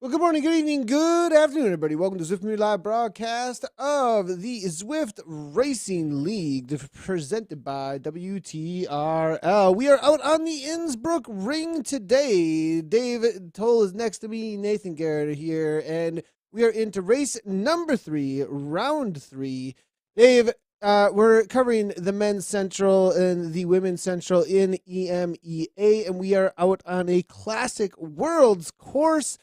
Well, good morning, good evening, good afternoon, everybody. Welcome to Zwift Media Live broadcast of the Zwift Racing League presented by WTRL. We are out on the Innsbruck Ring today. Dave Towle is next to me, Nathan Guerra here, and we are into race number 3, round 3. Dave, we're covering the men's central and the women's central in EMEA, and we are out on a classic world's course.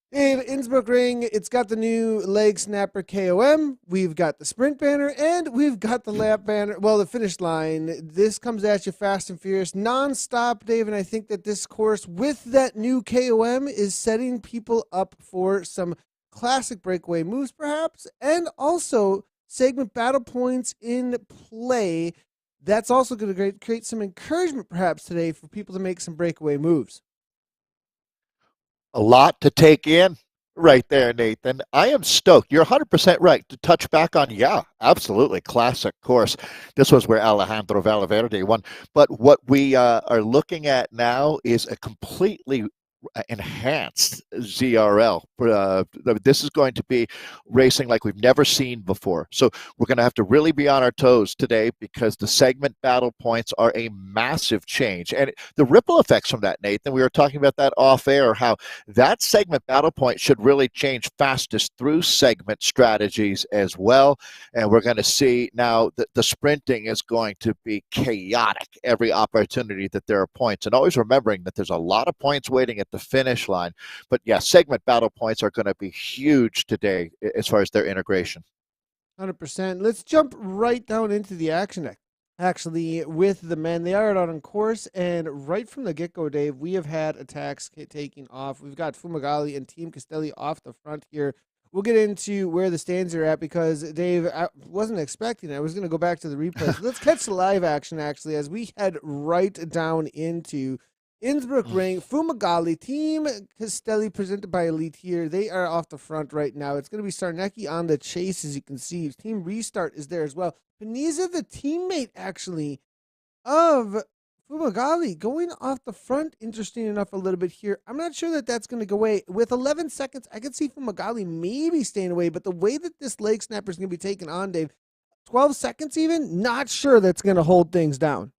Dave, Innsbruck Ring, it's got the new leg snapper KOM. We've got the sprint banner, and we've got the lap banner. Well, the finish line. This comes at you fast and furious, nonstop, Dave. And I think that this course, with that new KOM, is setting people up for some classic breakaway moves, perhaps, and also segment battle points in play. That's also going to create some encouragement, perhaps, today for people to make some breakaway moves. A lot to take in right there, Nathan. I am stoked. You're 100% right to touch back on, absolutely, classic course. This was where Alejandro Valverde won. But what we are looking at now is a completely enhanced ZRL. This is going to be racing like we've never seen before. So we're going to have to really be on our toes today because the segment battle points are a massive change. And the ripple effects from that, Nathan, we were talking about that off air, how that segment battle point should really change fastest through segment strategies as well. And we're going to see now that the sprinting is going to be chaotic every opportunity that there are points. And always remembering that there's a lot of points waiting at the finish line. But yeah, segment battle points are going to be huge today as far as their integration. 100%. Let's jump right down into the action. Actually, with the men, they are out on course, and right from the get-go, Dave, we have had attacks taking off. We've got Fumagalli and Team Castelli off the front here. We'll get into where the stands are at because, Dave, I wasn't expecting it. I was going to go back to the replay. So let's catch the live action, actually, as we head right down into Innsbruck Ring. Fumagalli, Team Castelli, presented by Elite here. They are off the front right now. It's going to be Sarnecki on the chase, as you can see. Team Restart is there as well. Paniza, the teammate, actually, of Fumagalli, going off the front. Interesting enough a little bit here. I'm not sure that that's going to go away. With 11 seconds, I could see Fumagalli maybe staying away, but the way that this leg snapper is going to be taken on, Dave, 12 seconds even, not sure that's going to hold things down.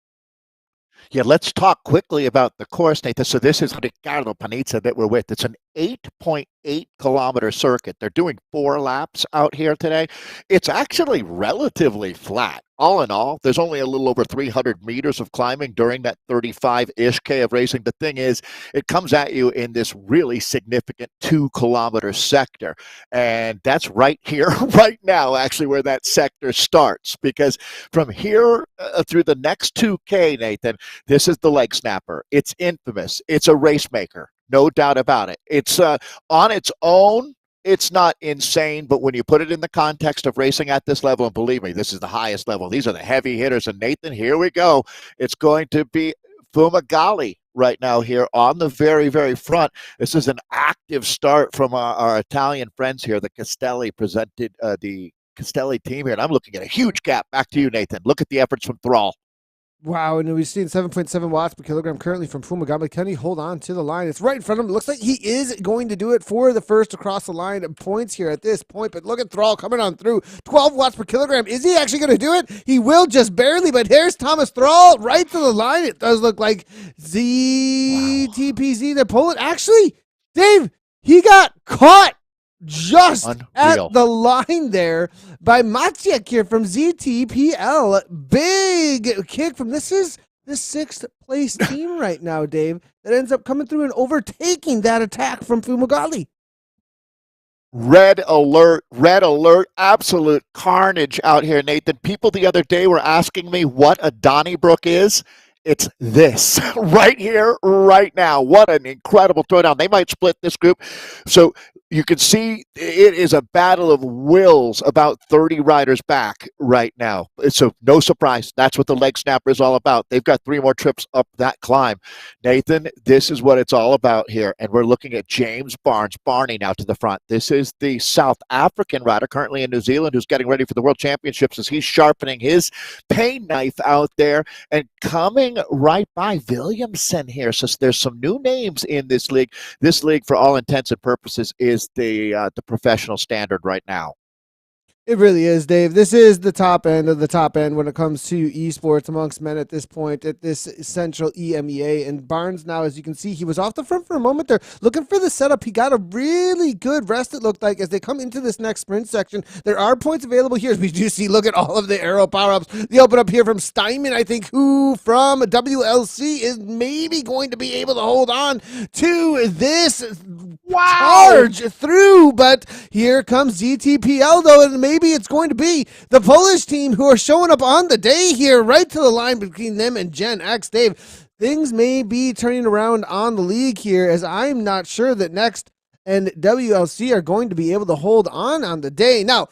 Yeah, let's talk quickly about the course, Nathan. So this is Ricardo Panizza that we're with. It's an 8.8 kilometer circuit. They're doing 4 laps out here today. It's actually relatively flat. All in all, there's only a little over 300 meters of climbing during that 35-ish K of racing. The thing is, it comes at you in this really significant 2-kilometer sector. And that's right here, right now, actually, where that sector starts. Because from here through the next 2K, Nathan, this is the leg snapper. It's infamous. It's a race maker. No doubt about it. It's on its own. It's not insane, but when you put it in the context of racing at this level, and believe me, this is the highest level. These are the heavy hitters. And Nathan, here we go. It's going to be Fumagalli right now here on the very, very front. This is an active start from our Italian friends here. The Castelli presented the Castelli team here, and I'm looking at a huge gap. Back to you, Nathan. Look at the efforts from Thrall. Wow, and we've seen 7.7 watts per kilogram currently from Fumagalli. Can he hold on to the line? It's right in front of him. It looks like he is going to do it for the first across the line points here at this point. But look at Thrall coming on through. 12 watts per kilogram. Is he actually going to do it? He will, just barely. But here's Thomas Thrall right to the line. It does look like ZTPZ to pull it. Actually, Dave, he got caught just Unreal. At the line there by Maciek here from ZTPL. Big kick from this is the 6th place team right now, Dave, that ends up coming through and overtaking that attack from Fumagalli. Red alert, absolute carnage out here, Nathan. People the other day were asking me what a Donnybrook is. It's this right here, right now. What an incredible throwdown. They might split this group. So you can see it is a battle of wills, about 30 riders back right now. So no surprise. That's what the leg snapper is all about. They've got 3 more trips up that climb. Nathan, this is what it's all about here. And we're looking at James Barney now to the front. This is the South African rider currently in New Zealand who's getting ready for the World Championships as he's sharpening his pain knife out there. And coming running right by Williamson here. So there's some new names in this league. This league, for all intents and purposes, is the professional standard right now. It really is, Dave. This is the top end of the top end when it comes to esports amongst men at this point at this central EMEA. And Barnes now, as you can see, he was off the front for a moment there looking for the setup. He got a really good rest, it looked like, as they come into this next sprint section. There are points available here, as we do see. Look at all of the arrow power-ups. The open up here from Steinman, I think, who from WLC is maybe going to be able to hold on to this charge through. But here comes ZTPL, though, and maybe it's going to be the Polish team who are showing up on the day here, right to the line between them and Gen X. Dave, things may be turning around on the league here, as I'm not sure that Next and WLC are going to be able to hold on the day. Now,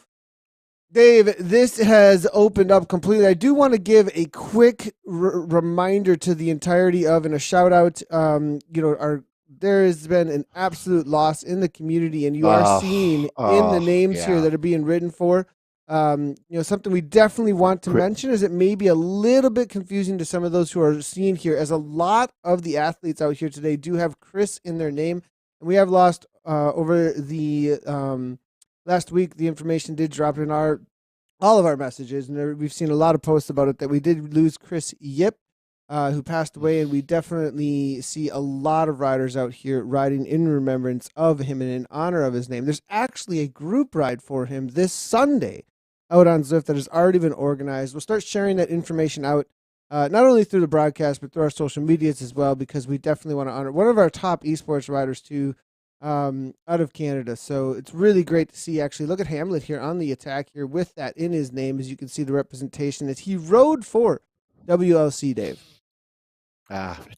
Dave, this has opened up completely. I do want to give a quick reminder to the entirety of, and a shout out, there has been an absolute loss in the community, and you are seeing in the names here that are being written for. Something we definitely want to mention is it may be a little bit confusing to some of those who are seeing here, as a lot of the athletes out here today do have Chris in their name, and we have lost over the last week. The information did drop in all of our messages, and we've seen a lot of posts about it, that we did lose Chris Yip, who passed away, and we definitely see a lot of riders out here riding in remembrance of him and in honor of his name. There's actually a group ride for him this Sunday out on Zwift that has already been organized. We'll start sharing that information out, not only through the broadcast, but through our social medias as well, because we definitely want to honor one of our top esports riders too, out of Canada. So it's really great to see. Actually, look at Hamlet here on the attack here with that in his name, as you can see the representation as he rode for WLC, Dave.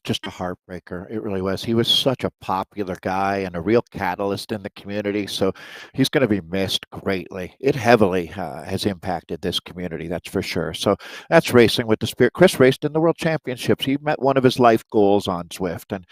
Just a heartbreaker. It really was. He was such a popular guy and a real catalyst in the community. So he's going to be missed greatly. It heavily has impacted this community, that's for sure. So that's Racing with the Spirit. Chris raced in the World Championships. He met one of his life goals on Zwift. And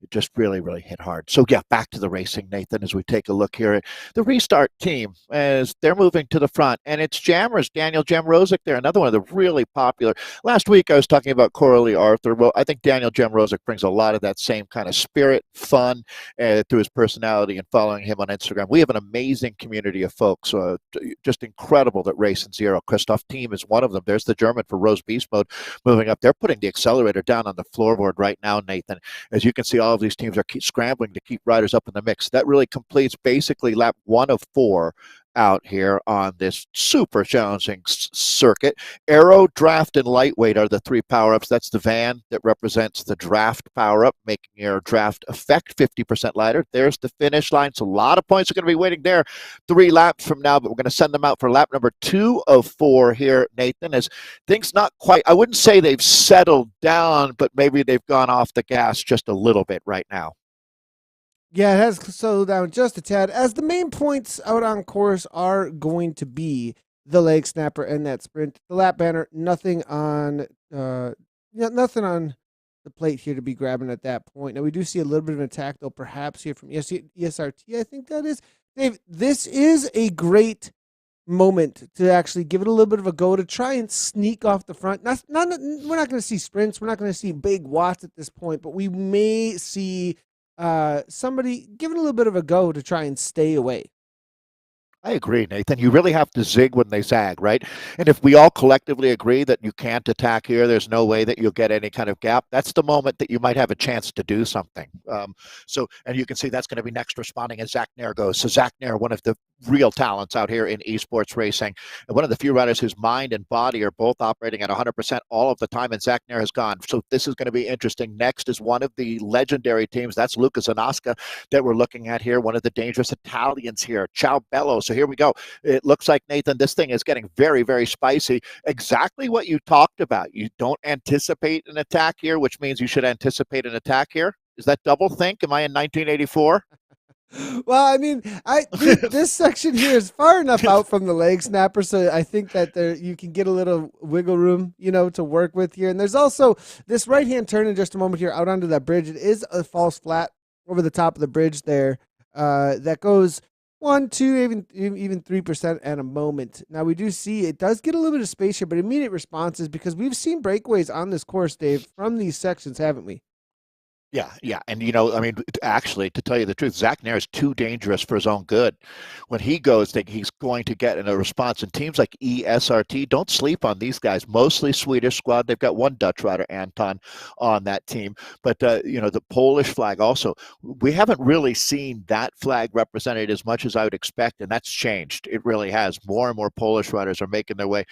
it just really, really hit hard. So, back to the racing, Nathan, as we take a look here at the Restart team as they're moving to the front. And it's Jammers, Daniel Jemrosic there, another one of the really popular. Last week I was talking about Coralie Arthur. Well, I think Daniel Jemrosic brings a lot of that same kind of spirit, fun, through his personality, and following him on Instagram. We have an amazing community of folks, just incredible that race in Zero. Christoph Thiem is one of them. There's the German for Rose Beast Mode moving up. They're putting the accelerator down on the floorboard right now, Nathan. As you can see, all of these teams are scrambling to keep riders up in the mix. That really completes basically lap 1 of 4 out here on this super challenging circuit. Aero, Draft, and Lightweight are the 3 power-ups. That's the van that represents the draft power-up, making your draft effect 50% lighter. There's the finish line. So a lot of points are going to be waiting there 3 laps from now, but we're going to send them out for lap number 2 of 4 here, Nathan, as things not quite, I wouldn't say they've settled down, but maybe they've gone off the gas just a little bit right now. Yeah, it has slowed down just a tad, as the main points out on course are going to be the leg snapper and that sprint. The lap banner, nothing on nothing on the plate here to be grabbing at that point. Now we do see a little bit of an attack, though, perhaps here from ESRT, I think that is. Dave, this is a great moment to actually give it a little bit of a go, to try and sneak off the front. We're not going to see sprints. We're not going to see big watts at this point, but we may see somebody give it a little bit of a go to try and stay away. I agree, Nathan. You really have to zig when they zag, right? And if we all collectively agree that you can't attack here, there's no way that you'll get any kind of gap, that's the moment that you might have a chance to do something. And you can see that's going to be next responding as Zach Nair goes. So Zach Nair, one of the real talents out here in esports racing, and one of the few riders whose mind and body are both operating at 100% all of the time, and Zach Nair has gone. So this is going to be interesting. Next is one of the legendary teams. That's Lucas Anaska that we're looking at here, one of the dangerous Italians here, Ciao Bello. So here we go. It looks like, Nathan, this thing is getting very, very spicy. Exactly what you talked about. You don't anticipate an attack here, which means you should anticipate an attack here. Is that double think? Am I in 1984? Well, I mean, this section here is far enough out from the leg snapper, so I think that you can get a little wiggle room, to work with here. And there's also this right-hand turn in just a moment here out onto that bridge. It is a false flat over the top of the bridge there that goes 1, 2, even 3% at a moment. Now we do see it does get a little bit of space here, but immediate responses because we've seen breakaways on this course, Dave, from these sections, haven't we? Yeah. And, I mean, actually, to tell you the truth, Zach Nair is too dangerous for his own good. When he goes, he's going to get in a response. And teams like ESRT, don't sleep on these guys, mostly Swedish squad. They've got one Dutch rider, Anton, on that team. But, the Polish flag also, we haven't really seen that flag represented as much as I would expect. And that's changed. It really has. More and more Polish riders are making their way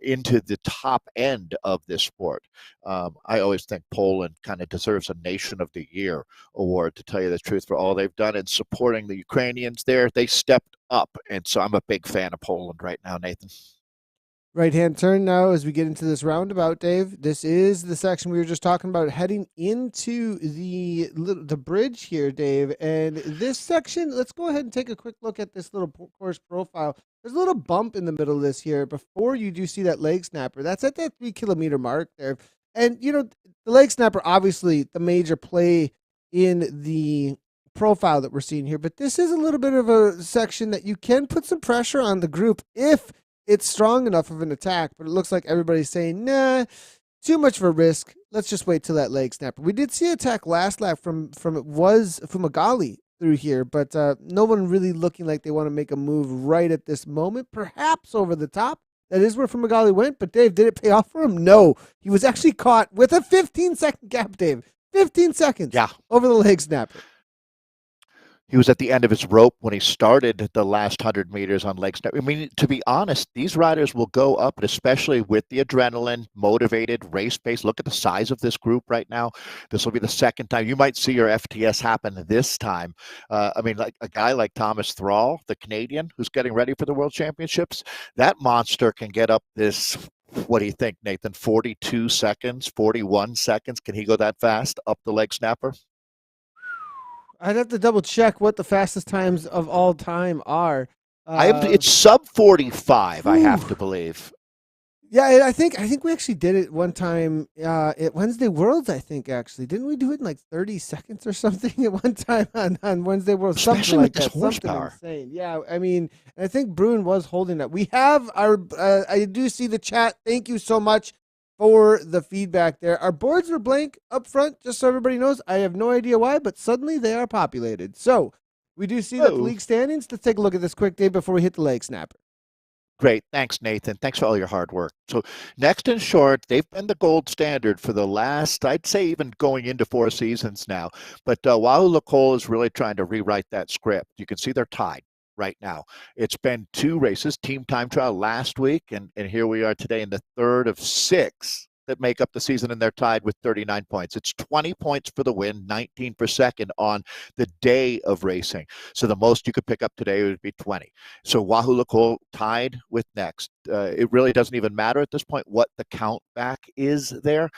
into the top end of this sport. I always think Poland kind of deserves a Nation of the Year award, to tell you the truth, for all they've done in supporting the Ukrainians there. They stepped up, and so I'm a big fan of Poland right now, Nathan. Right-hand turn now as we get into this roundabout, Dave. This is the section we were just talking about, heading into the bridge here, Dave. And this section, let's go ahead and take a quick look at this little course profile. There's a little bump in the middle of this here before you do see that leg snapper. That's at that 3-kilometer mark there. And, the leg snapper, obviously the major play in the profile that we're seeing here. But this is a little bit of a section that you can put some pressure on the group if it's strong enough of an attack, but it looks like everybody's saying, nah, too much of a risk. Let's just wait till that leg snapper. We did see attack last lap from it was Fumagalli through here, but no one really looking like they want to make a move right at this moment, perhaps over the top. That is where Fumagalli went, but Dave, did it pay off for him? No. He was actually caught with a 15-second gap, Dave. 15 seconds over the leg snapper. He was at the end of his rope when he started the last 100 meters on leg snap. I mean, to be honest, these riders will go up, especially with the adrenaline, motivated, race pace. Look at the size of this group right now. This will be the second time. You might see your FTS happen this time. Like a guy like Thomas Thrall, the Canadian, who's getting ready for the World Championships, that monster can get up this, what do you think, Nathan, 42 seconds, 41 seconds? Can he go that fast up the leg snapper? I'd have to double check what the fastest times of all time are. It's sub 45, I have to believe. Yeah, I think we actually did it one time at Wednesday Worlds. I think actually didn't we do it in like 30 seconds or something at one time on Wednesday Worlds? Especially something like with that. This horsepower. Something insane. Yeah, I mean, I think Bruin was holding that. We have our. I do see the chat. Thank you so much for the feedback there. Our boards were blank up front, just so everybody knows. I have no idea why, but suddenly they are populated. So we do see the league standings. Let's take a look at this quick, Dave, before we hit the leg snapper. Great. Thanks, Nathan. Thanks for all your hard work. So next in short, they've been the gold standard for the last, I'd say, even going into 4 seasons now. But Wahoo Lacole is really trying to rewrite that script. You can see they're tied right now. It's been 2 races, team time trial last week, and here we are today in the third of 6 that make up the season, and they're tied with 39 points. It's 20 points for the win, 19 for second on the day of racing. So the most you could pick up today would be 20. So Wahoo Lacole tied with next. It really doesn't even matter at this point what the count back is there.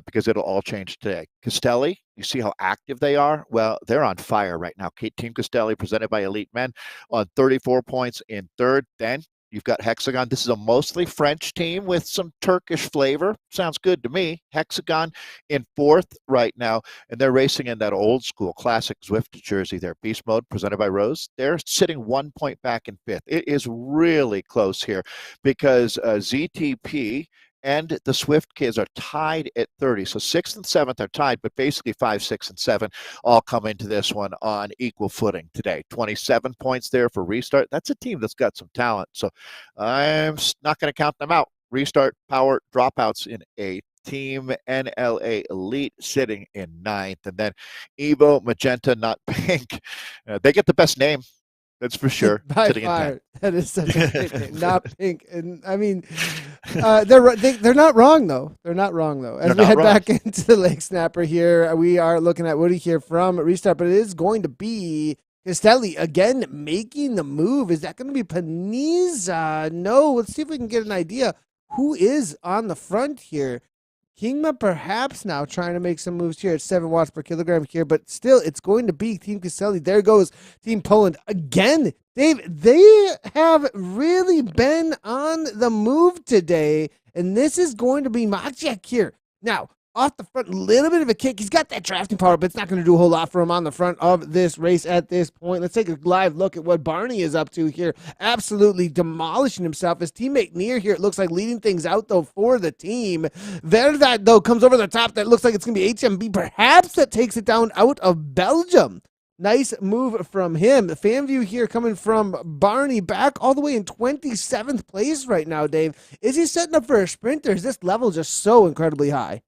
Because it'll all change today. Castelli, you see how active they are? Well, they're on fire right now. Team Castelli, presented by Elite Men, on 34 points in third. Then you've got Hexagon. This is a mostly French team with some Turkish flavor. Sounds good to me. Hexagon in fourth right now, and they're racing in that old school classic Zwift jersey there. Beast Mode, presented by Rose. They're sitting 1 point back in fifth. It is really close here because ZTP and the Zwift kids are tied at 30. So 6th and 7th are tied, but basically 5, 6, and 7 all come into this one on equal footing today. 27 points there for Restart. That's a team that's got some talent. So I'm not going to count them out. Restart, Power, dropouts in 8th. Team NLA Elite sitting in 9th. And then Evo, Magenta, not Pink. They get the best name. That's for sure. By far, that is such a great name. Not Pink, and I mean, they're not wrong though. They're not wrong though. As we head back into the leg snapper here, we are looking at Woody here from Restart, but it is going to be Castelli again making the move. Is that going to be Paniza? No. Let's see if we can get an idea who is on the front here. Kingma perhaps now trying to make some moves here at 7 watts per kilogram here, but still it's going to be Team Castelli. There goes Team Poland again. Dave, they have really been on the move today, and this is going to be Maciek here. Now, off the front, a little bit of a kick. He's got that drafting power, but it's not going to do a whole lot for him on the front of this race at this point. Let's take a live look at what Barney is up to here. Absolutely demolishing himself. His teammate Near here, it looks like leading things out, though, for the team. Verdat, though, comes over the top. That looks like it's going to be HMB. Perhaps that takes it down out of Belgium. Nice move from him. Fan view here coming from Barney back all the way in 27th place right now, Dave. Is he setting up for a sprint, or is this level just so incredibly high?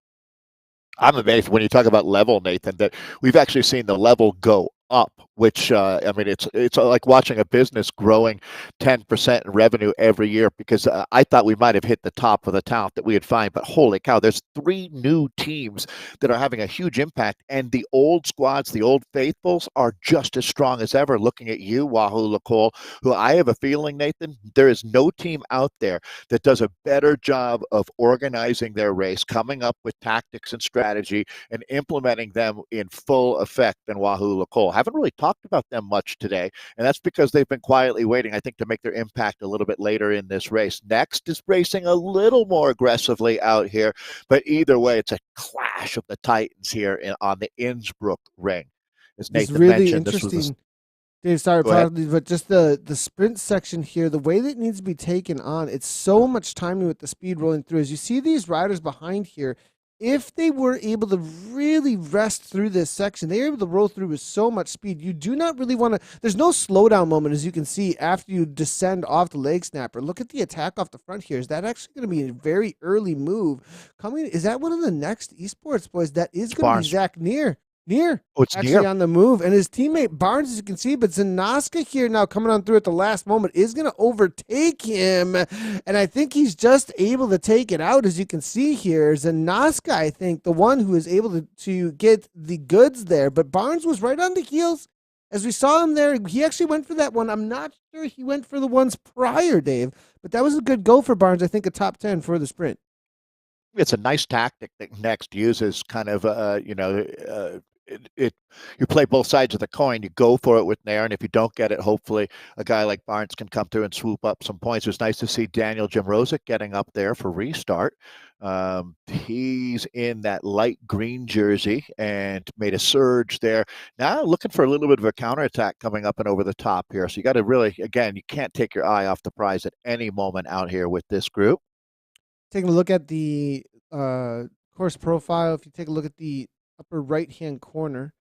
I'm amazed when you talk about level, Nathan, that we've actually seen the level go up, which I mean, it's like watching a business growing 10% in revenue every year, because I thought we might have hit the top of the talent that we had found, but holy cow, there's 3 new teams that are having a huge impact, and the old squads, the old faithfuls, are just as strong as ever. Looking at you, Wahoo Lacole, who I have a feeling, Nathan, there is no team out there that does a better job of organizing their race, coming up with tactics and strategy, and implementing them in full effect than Wahoo Lacole. Haven't really talked about them much today, and that's because they've been quietly waiting, I think, to make their impact a little bit later in this race. Next is racing a little more aggressively out here, but either way, it's a clash of the Titans here on the Innsbruck ring. As Nathan it's really mentioned, this was interesting. Dave, sorry, Go ahead. but just the sprint section here, the way that it needs to be taken on, it's so much timing with the speed rolling through. As you see these riders behind here, if they were able to really rest through this section, they were able to roll through with so much speed. You do not really want to, there's no slowdown moment, as you can see, after you descend off the leg snapper. Look at the attack off the front here. Is that actually going to be a very early move? Coming, is that one of the next esports boys? That is going to be Zach Near. Oh, it's Actually Near on the move, and his teammate Barnes, as you can see, but Zanaska here now coming on through at the last moment is going to overtake him, and I think he's just able to take it out, as you can see here. Zanaska, I think, the one who is able to get the goods there, but Barnes was right on the heels. As we saw him there, he actually went for that one. I'm not sure he went for the ones prior, Dave, but that was a good go for Barnes. I think a top 10 for the sprint. It's a nice tactic that Next uses, kind of, you play both sides of the coin. You go for it with Nair, and if you don't get it, hopefully a guy like Barnes can come through and swoop up some points. It was nice to see Daniel Jimrozic getting up there for restart. He's in that light green jersey and made a surge there. Now looking for a little bit of a counterattack coming up and over the top here. So you got to really, again, you can't take your eye off the prize at any moment out here with this group. Taking a look at the course profile, if you take a look at the upper right-hand corner,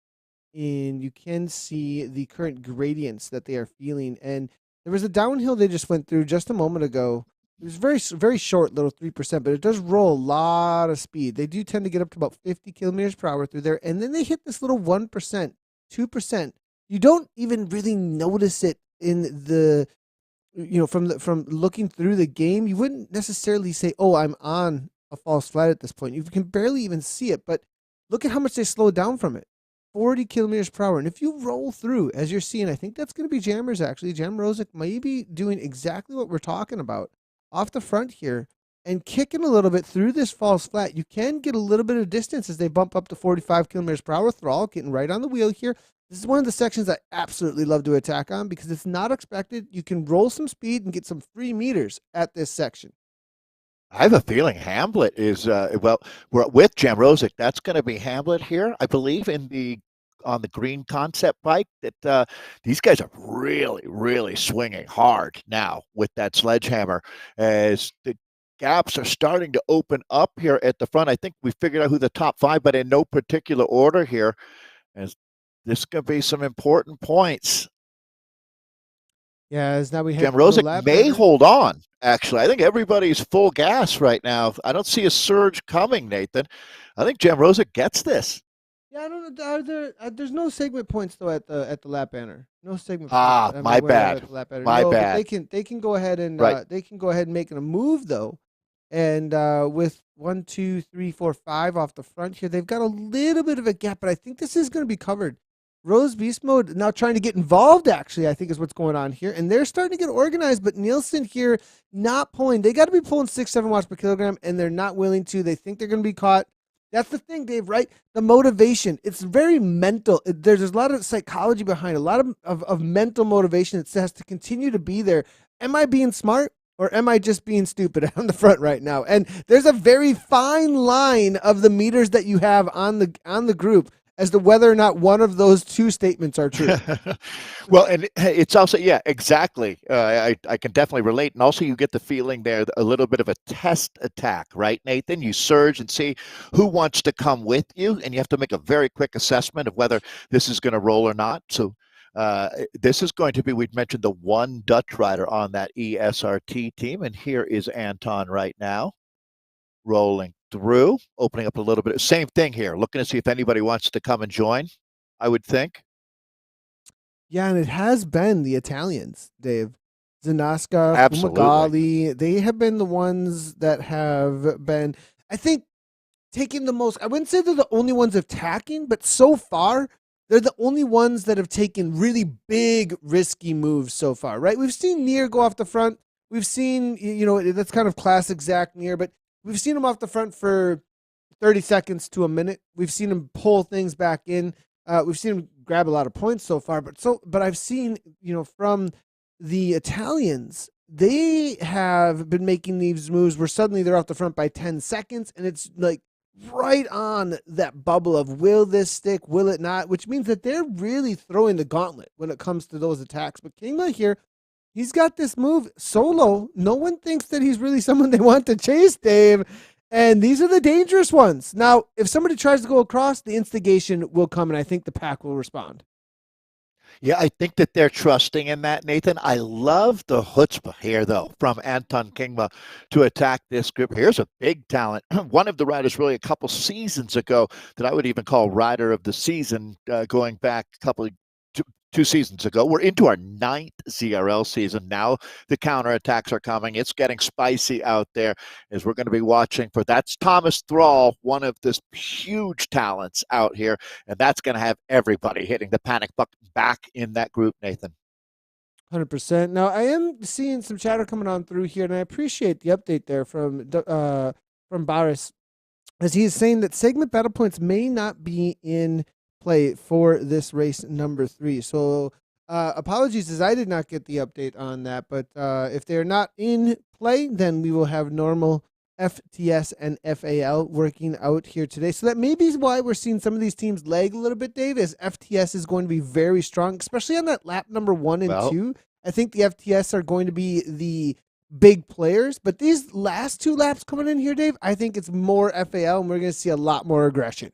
and you can see the current gradients that they are feeling. And there was a downhill they just went through just a moment ago. It was very, very short, little 3%, but it does roll a lot of speed. They do tend to get up to about 50 kilometers per hour through there, and then they hit this little 1%, 2%. You don't even really notice it in the, from looking through the game. You wouldn't necessarily say, "Oh, I'm on a false flat" at this point. You can barely even see it, but look at how much they slowed down from it. 40 kilometers per hour. And if you roll through, as you're seeing, I think that's going to be Jammers, actually. Jam Rosic may be doing exactly what we're talking about off the front here and kicking a little bit through this false flat. You can get a little bit of distance as they bump up to 45 kilometers per hour. Thrall getting right on the wheel here. This is one of the sections I absolutely love to attack on because it's not expected. You can roll some speed and get some free meters at this section. I have a feeling Hamlet is well. We're with Jamrosic. That's going to be Hamlet here, I believe, on the green concept bike. That these guys are really, really swinging hard now with that sledgehammer as the gaps are starting to open up here at the front. I think we figured out who the top 5, but in no particular order here. As this could be some important points. Yeah, as now we have Jamrosic may hold on. Actually, I think everybody's full gas right now. I don't see a surge coming, Nathan. I think Jamrosic gets this. Yeah, I don't know. There's no segment points though at the lap banner. No segment. Ah, points. my bad. My bad. They can go ahead and right. They can go ahead and make a move though, and with 1, 2, 3, 4, 5 off the front here, they've got a little bit of a gap, but I think this is going to be covered. Rose Beast Mode now trying to get involved, actually, I think is what's going on here. And they're starting to get organized, but Nielsen here not pulling. They got to be pulling 6-7 watts per kilogram, and they're not willing to. They think they're going to be caught. That's the thing, Dave, right? The motivation. It's very mental. There's a lot of psychology behind it, a lot of mental motivation that has to continue to be there. Am I being smart? Or am I just being stupid on the front right now? And there's a very fine line of the meters that you have on the group as to whether or not one of those two statements are true. Well, and it's also, yeah, exactly. I can definitely relate. And also, you get the feeling there, a little bit of a test attack, right, Nathan? You surge and see who wants to come with you, and you have to make a very quick assessment of whether this is going to roll or not. So, this is going to be, we've mentioned the one Dutch rider on that ESRT team, and here is Anton right now, rolling through, opening up a little bit. Same thing here, looking to see if anybody wants to come and join, I would think. Yeah, and it has been the Italians, Dave. Zanaska, Absolutely. Fumagalli, they have been the ones that have been, I think, taking the most. I wouldn't say they're the only ones attacking, but so far, they're the only ones that have taken really big, risky moves so far, right? We've seen Near go off the front. We've seen, that's kind of classic Zach Near, but we've seen him off the front for 30 seconds to a minute. We've seen him pull things back in. We've seen him grab a lot of points so far, but I've seen, from the Italians, they have been making these moves where suddenly they're off the front by 10 seconds, and it's like right on that bubble of will this stick, will it not, which means that they're really throwing the gauntlet when it comes to those attacks. But Kingma here, he's got this move solo. No one thinks that he's really someone they want to chase, Dave. And these are the dangerous ones. Now, if somebody tries to go across, the instigation will come, and I think the pack will respond. Yeah, I think that they're trusting in that, Nathan. I love the chutzpah here, though, from Anton Kingma to attack this group. Here's a big talent. One of the riders really a couple seasons ago that I would even call rider of the season, going back a couple of 2 seasons ago. We're into our 9th ZRL season now. The counterattacks are coming. It's getting spicy out there as we're going to be watching for. That's Thomas Thrall, one of the huge talents out here, and that's going to have everybody hitting the panic button back in that group, Nathan. 100%. Now, I am seeing some chatter coming on through here, and I appreciate the update there from Baris, as he is saying that segment battle points may not be in play for this race number 3. So apologies as I did not get the update on that, but if they're not in play, then we will have normal FTS and FAL working out here today. So that may be why we're seeing some of these teams lag a little bit, Dave, as FTS is going to be very strong, especially on that lap number 1 and 2. I think the FTS are going to be the big players, but these last 2 laps coming in here, Dave, I think it's more FAL, and we're going to see a lot more aggression.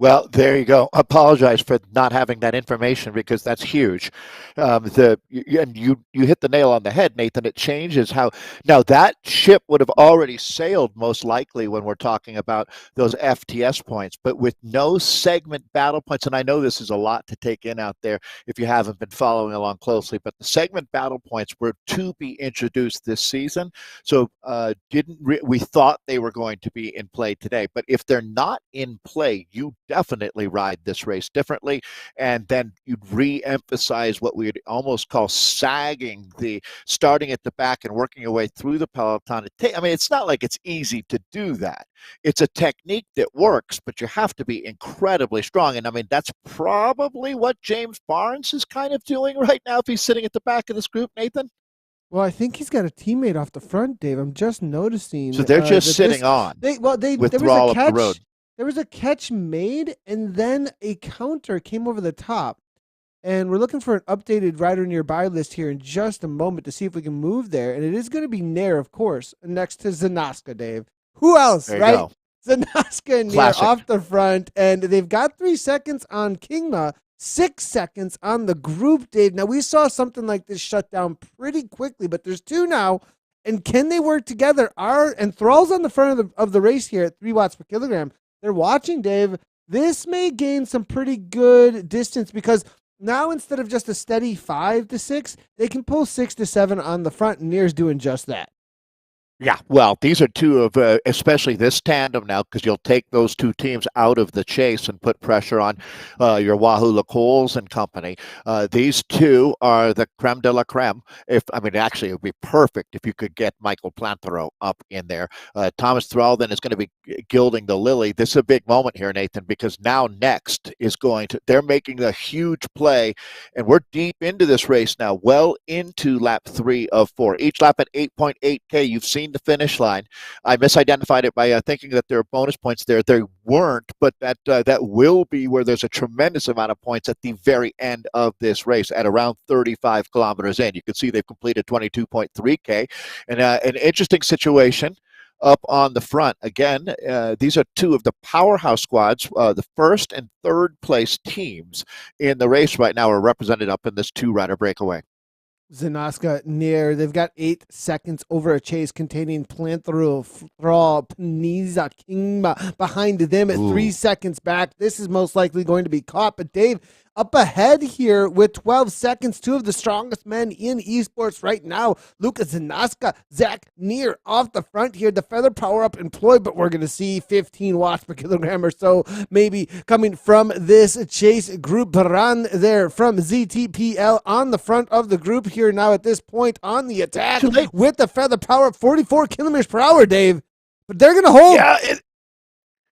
Well, there you go. Apologize for not having that information because that's huge. And you hit the nail on the head, Nathan. It changes how now that ship would have already sailed most likely when we're talking about those FTS points, but with no segment battle points. And I know this is a lot to take in out there if you haven't been following along closely, but the segment battle points were to be introduced this season. So we thought they were going to be in play today, but if they're not in play, you definitely ride this race differently, and then you'd re-emphasize what we would almost call sagging, the starting at the back and working your way through the peloton. It's not like it's easy to do that. It's a technique that works, but you have to be incredibly strong, and that's probably what James Barnes is kind of doing right now if he's sitting at the back of this group, Nathan. Well, I think he's got a teammate off the front, Dave. I'm just noticing. So they're just sitting with Thrall up the road. There was a catch made, and then a counter came over the top. And we're looking for an updated rider nearby list here in just a moment to see if we can move there. And it is going to be Nair, of course, next to Zanaska, Dave. Who else, right? Go. Zanaska and Nair off the front, and they've got 3 seconds on Kingma, 6 seconds on the group, Dave. Now, we saw something like this shut down pretty quickly, but there's 2 now. And can they work together? And Thrall's on the front of the race here at 3 watts per kilogram. They're watching, Dave. This may gain some pretty good distance because now instead of just a steady 5 to 6, they can pull 6 to 7 on the front, and Near's doing just that. Yeah, well, these are two of, especially this tandem now, because you'll take those two teams out of the chase and put pressure on your Wahoo LaColes and company. These two are the creme de la creme. If I mean, actually, it would be perfect if you could get Michael Plantero up in there. Thomas Thrall then is going to be gilding the lily. This is a big moment here, Nathan, because now next is going to, they're making a huge play, and we're deep into this race now, well into lap 3 of 4. Each lap at 8.8K. You've seen the finish line. I misidentified it by thinking that there are bonus points there. There weren't, but that will be where there's a tremendous amount of points at the very end of this race at around 35 kilometers in. You can see they've completed 22.3K. And an interesting situation up on the front. Again, these are two of the powerhouse squads. The first and third place teams in the race right now are represented up in this two-rider breakaway. Zanaska near. They've got 8 seconds over a chase containing Planthro, Thrall, Paniza, Kingma behind them at 3 seconds back. This is most likely going to be caught. But Dave, up ahead here with 12 seconds, two of the strongest men in esports right now, Lucas Zanaska, Zach Near off the front here. The feather power up employed, but we're going to see 15 watts per kilogram or so maybe coming from this chase group. Run there from ZTPL on the front of the group here now at this point on the attack with the feather power up 44 kilometers per hour, Dave. But they're going to hold.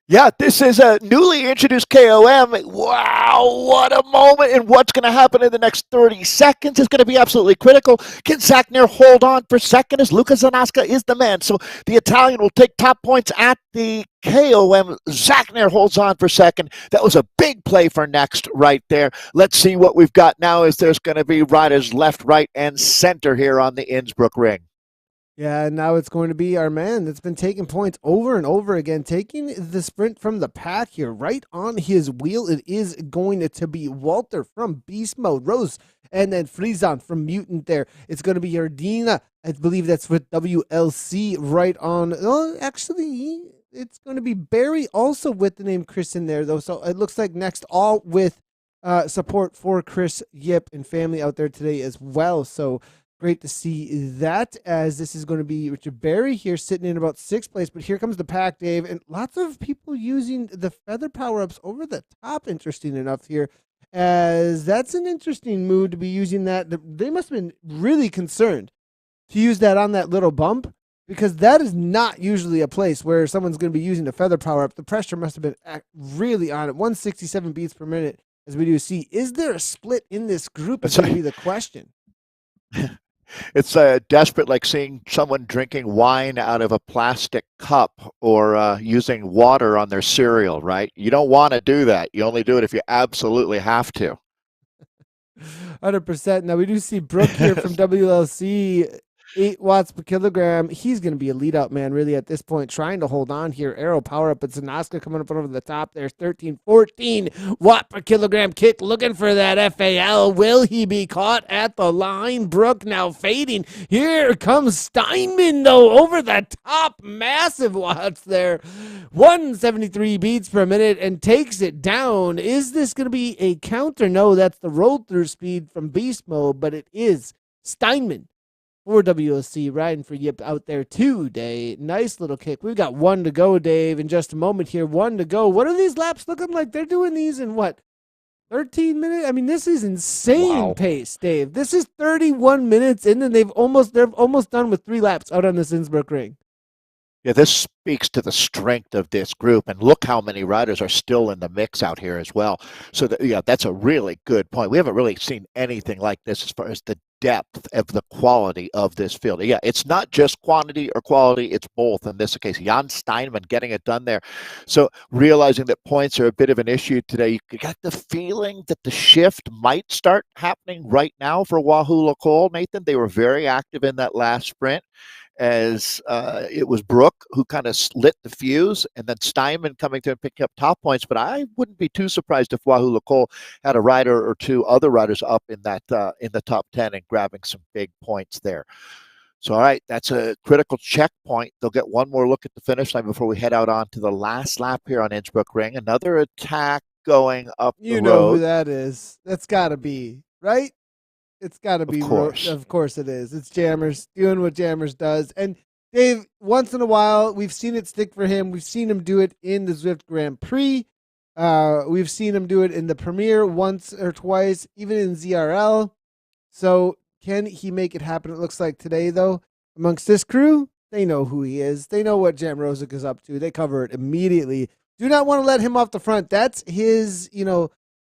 Yeah, this is a newly introduced KOM. Wow, what a moment. And what's going to happen in the next 30 seconds is going to be absolutely critical. Can Zachner hold on for second as Lucas Zanaska is the man? So the Italian will take top points at the KOM. Zachner holds on for second. That was a big play for next right there. Let's see what we've got now as there's going to be riders left, right, and center here on the Innsbruck ring. Yeah, now it's going to be our man that's been taking points over and over again, taking the sprint from the pack here, right on his wheel. It is going to be Walter from Beast Mode, Rose, and then Friezon from Mutant there. It's going to be Yardina. I believe that's with WLC right on. Oh, actually, it's going to be Barry also with the name Chris in there, though. So it looks like next all with support for Chris Yip and family out there today as well. So great to see that, as this is going to be Richard Berry here sitting in about 6th place. But here comes the pack, Dave, and lots of people using the feather power-ups over the top, interesting enough here, as that's an interesting move to be using that. They must have been really concerned to use that on that little bump, because that is not usually a place where someone's going to be using the feather power-up. The pressure must have been really on it. 167 beats per minute, as we do see. Is there a split in this group is going to be the question. It's desperate, like seeing someone drinking wine out of a plastic cup or using water on their cereal, right? You don't want to do that. You only do it if you absolutely have to. 100%. Now, we do see Brooke here from WLC, 8 watts per kilogram. He's going to be a lead out man, really, at this point, trying to hold on here. Arrow power up, but Zanaska coming up over the top. There's 13, 14 watt per kilogram kick, looking for that FAL. Will he be caught at the line? Brooke now fading. Here comes Steinman, though, over the top. Massive watts there. 173 beats per minute and takes it down. Is this going to be a counter? No, that's the roll through speed from Beast Mode, but it is Steinman for WLC, riding for Yip out there today. Nice little kick. We've got 1 to go, Dave, in just a moment here. 1 to go. What are these laps looking like? They're doing these in what, 13 minutes? I mean, this is insane pace, Dave. This is 31 minutes in, and they're almost done with 3 laps out on this Innsbruck ring. Yeah, this speaks to the strength of this group, and look how many riders are still in the mix out here as well. So, that's a really good point. We haven't really seen anything like this as far as the depth of the quality of this field. Yeah, it's not just quantity or quality, it's both in this case. Jan Steinman getting it done there. So realizing that points are a bit of an issue today, you got the feeling that the shift might start happening right now for Wahoo LaColle, Nathan. They were very active in that last sprint, as it was Brooke who kind of lit the fuse, and then Steinman coming to and picking up top points. But I wouldn't be too surprised if Wahoo LaColle had a rider or two other riders up in that in the top 10 and grabbing some big points there. So, all right, that's a critical checkpoint. They'll get one more look at the finish line before we head out on to the last lap here on Innsbruck Ring. Another attack going up the road. You know who that is. That's got to be, right? It's got to be. Of course. Of course it is. It's Jammers doing what Jammers does. And Dave, once in a while, we've seen it stick for him. We've seen him do it in the Zwift Grand Prix. We've seen him do it in the Premier once or twice, even in ZRL. So can he make it happen? It looks like today, though, amongst this crew, they know who he is. They know what Jam Rosick is up to. They cover it immediately. Do not want to let him off the front. That's his,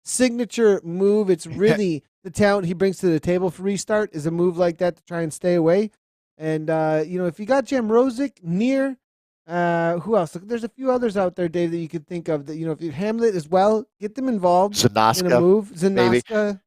signature move. It's really the talent he brings to the table for restart is a move like that to try and stay away. And, if you got Jam Rosick near, who else? Look, there's a few others out there, Dave, that you could think of that, if you Hamlet as well, get them involved in a move. Zanaska.